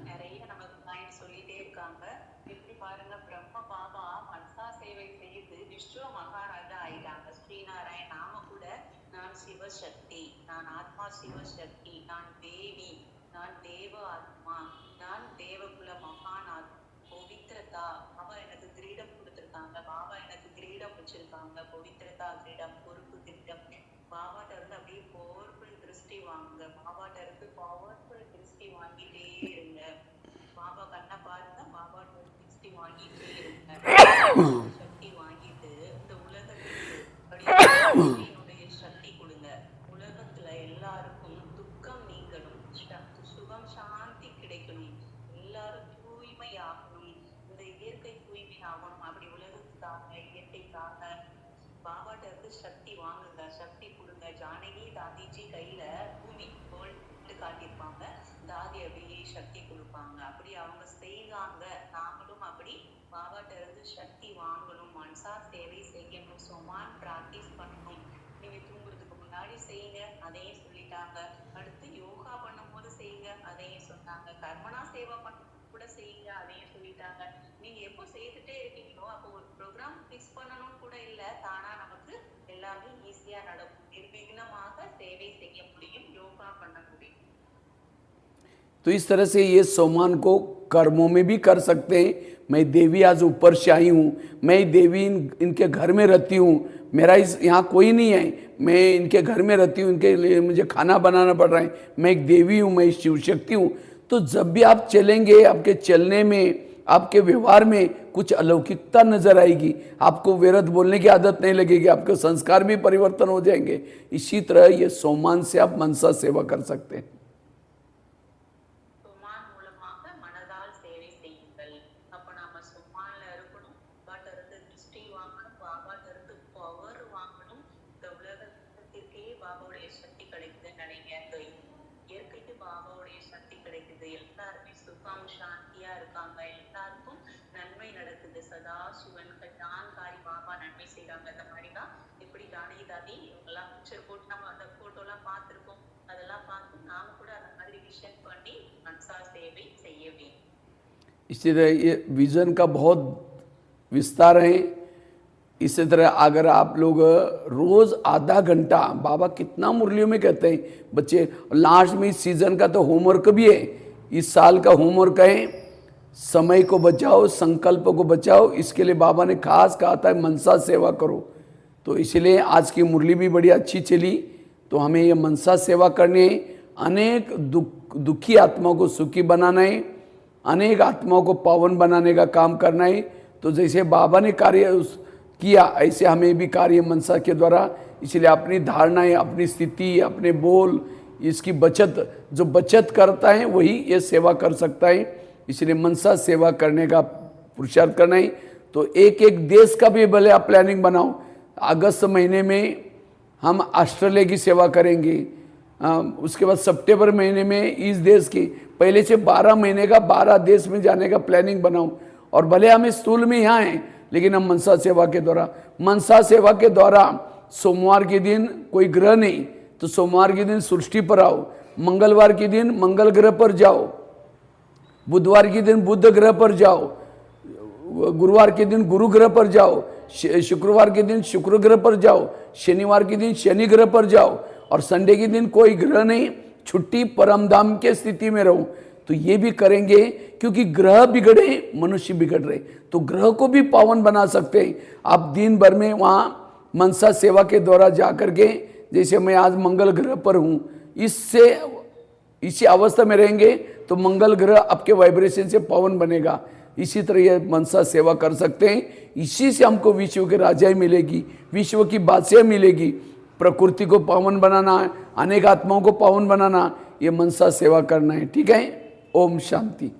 நிறைய நமக்கு பாயிண்ட் சொல்லிட்டே இருக்காங்க. எப்படி பாருங்க, பிரம்ம பாபா மனசா சேவை செய்து விஸ்வ மகாராஜா ஆயிட்டாங்க. ஸ்ரீநாராயண் நாம கூட நான் சிவசக்தி, நான் ஆத்மா சிவசக்தி, நான் தேவி, நான் தேவ ஆத்மா, நான் தேவகுல மகான் பவித்ரதா. பாபா எனக்கு கிரீடம் கொடுத்திருக்காங்க, பாபா எனக்கு கிரீடம் வச்சிருக்காங்க, பவித்ரதா கிரீடம், பொறுப்பு கிரீடம். பாபாட்ட இருந்து அப்படியே பவர்ஃபுல் திருஷ்டி வாங்குங்க, பாபாட்ட இருந்து பவர்ஃபுல் திருஷ்டி வாங்கிட்டே இருங்க. பாபா கண்ணை பாருங்க, பாபாட்ட ஒரு திருஷ்டி வாங்கிட்டே இருங்க. சக்தி வாங்கிட்டு இந்த உலகத்துக்கு என்னுடைய சக்தி கொடுங்க. உலகத்துல எல்லாருக்கும் துக்கம் நீங்கணும், சுகம் சாந்தி கிடைக்கணும், எல்லாரும் தூய்மை ஆகணும், இந்த இயற்கை தூய்மை ஆகணும். அப்படி உலகத்துக்காக, இயற்கைக்காக பாபாட்ட இருந்து சக்தி வாங்குங்க, சக்தி கொடுங்க. ஜானகி தாதிஜி கையில பூமி கோல்டு காட்டியிருப்பாங்க, தாதி அப்படியே சக்தி கொடுப்பாங்க. அப்படி அவங்க செய்வாங்க, நாமளும் அப்படி பாபாட்ட இருந்து சக்தி வாங்கணும், மனசா சேவை செய்யணும், சொமான் பிராக்டிஸ் பண்ணணும். நீங்க தூங்குறதுக்கு முன்னாடி செய்யுங்க, அதையும் சொல்லிட்டாங்க. அடுத்து யோகா பண்ணும் போது செய்யுங்க, அதையும் சொன்னாங்க. கர்மனா சேவை பண்ண கூட செய்யுங்க, அதையும் சொல்லிட்டாங்க. நீங்க எப்போ செய்துட்டே இருக்கீங்களோ அப்போ ஒரு ப்ரோக்ராம் ஃபிக்ஸ் பண்ணணும் கூட இல்ல, தானா நமக்கு எல்லாமே ஈஸியா நடக்கும். நிர்விघ्नமாக சேவை செய்ய முடியும், யோகா பண்ண முடியும். तो इस तरह से ये सोमान को कर्मों में भी कर सकते हैं। मैं देवी आज ऊपर से आई हूँ, मैं देवी इनके घर में रहती हूँ, मेरा इस यहाँ कोई नहीं है, मैं इनके घर में रहती हूँ, इनके लिए मुझे खाना बनाना पड़ रहा है, मैं एक देवी हूँ, मैं शिव शक्ति हूँ। तो जब भी आप चलेंगे, आपके चलने में, आपके व्यवहार में कुछ अलौकिकता नजर आएगी। आपको व्यर्थ बोलने की आदत नहीं लगेगी, आपके संस्कार भी परिवर्तन हो जाएंगे। इसी तरह ये सोमान से आप मनसा सेवा कर सकते हैं। சுமான் மூலமாக மனதால் சேவை செய்யுங்கள். அப்ப நாம சுமான்ல இருக்கணும், பாபாட்ட இருந்து திருஷ்டி வாங்கணும், பாபாட்ட இருந்து பவர் வாங்கணும். இந்த உலகத்திற்கே பாபாவுடைய சக்தி கிடைக்குதுன்னு நினைங்க. இந்த இயற்கைக்கு பாபாவுடைய சக்தி கிடைக்குது, எல்லாருமே சுகம் சாந்தியா இருக்காங்க, எல்லாருக்கும் நன்மை நடக்குது. சதா சிவன் கல்யாண்காரி பாபா நன்மை செய்யறாங்க. இந்த மாதிரிதான் இப்படி ஜானகி தாதி இவங்கெல்லாம் பிக்சர் போட்டு நம்ம அந்த போட்டோலாம் பார்த்துருக்கோம். அதெல்லாம் பார்த்து நாம கூட அந்த மாதிரி விஷன் பண்ணி மனசா சேவை செய்ய வேண்டும். इसी तरह ये विजन का बहुत विस्तार है। इसी तरह अगर आप लोग रोज आधा घंटा, बाबा कितना मुरलियों में कहते हैं बच्चे, लास्ट में इस सीजन का तो होमवर्क भी है, इस साल का होमवर्क है, समय को बचाओ, संकल्प को बचाओ। इसके लिए बाबा ने खास कहा था मनसा सेवा करो। तो इसलिए आज की मुरली भी बड़ी अच्छी चली। तो हमें ये मनसा सेवा करनी है, अनेक दुखी आत्माओं को सुखी बनाना है, अनेक आत्माओं को पावन बनाने का काम करना है। तो जैसे बाबा ने कार्य किया ऐसे हमें भी कार्य मनसा के द्वारा, इसलिए अपनी धारणाएं, अपनी स्थिति, अपने बोल, इसकी बचत, जो बचत करता है वही ये सेवा कर सकता है। इसलिए मनसा सेवा करने का पुरुषार्थ करना है। तो एक एक देश का भी भले आप प्लानिंग बनाओ। अगस्त महीने में हम ऑस्ट्रेलिया की सेवा करेंगे, उसके बाद सितंबर महीने में इस देश की, पहले से 12 महीने का 12 देश में जाने का प्लानिंग बनाओ। और भले हम स्थूल में यहाँ हैं लेकिन हम मनसा सेवा के द्वारा, मनसा सेवा के द्वारा सोमवार के दिन कोई ग्रह नहीं तो सोमवार के दिन सृष्टि पर आओ, मंगलवार के दिन मंगल ग्रह पर जाओ, बुधवार के दिन बुध ग्रह पर जाओ, गुरुवार के दिन गुरु ग्रह पर जाओ, शुक्रवार के दिन शुक्र ग्रह पर जाओ, शनिवार के दिन शनि ग्रह पर जाओ, और संडे के दिन कोई ग्रह नहीं, छुट्टी, परमधाम के स्थिति में रहो। तो ये भी करेंगे क्योंकि ग्रह बिगड़े मनुष्य बिगड़ रहे, तो ग्रह को भी पावन बना सकते हैं। आप दिन भर में वहाँ मनसा सेवा के द्वारा जा करके, जैसे मैं आज मंगल ग्रह पर हूँ, इसी अवस्था में रहेंगे तो मंगल ग्रह आपके वाइब्रेशन से पावन बनेगा। इसी तरह ये मनसा सेवा कर सकते हैं। इसी से हमको विश्व की राजाई मिलेगी, विश्व की बादशाह मिलेगी। प्रकृति को पावन बनाना, अनेक आत्माओं को पावन बनाना, ये मनसा सेवा करना है। ठीक है, ओम शांति।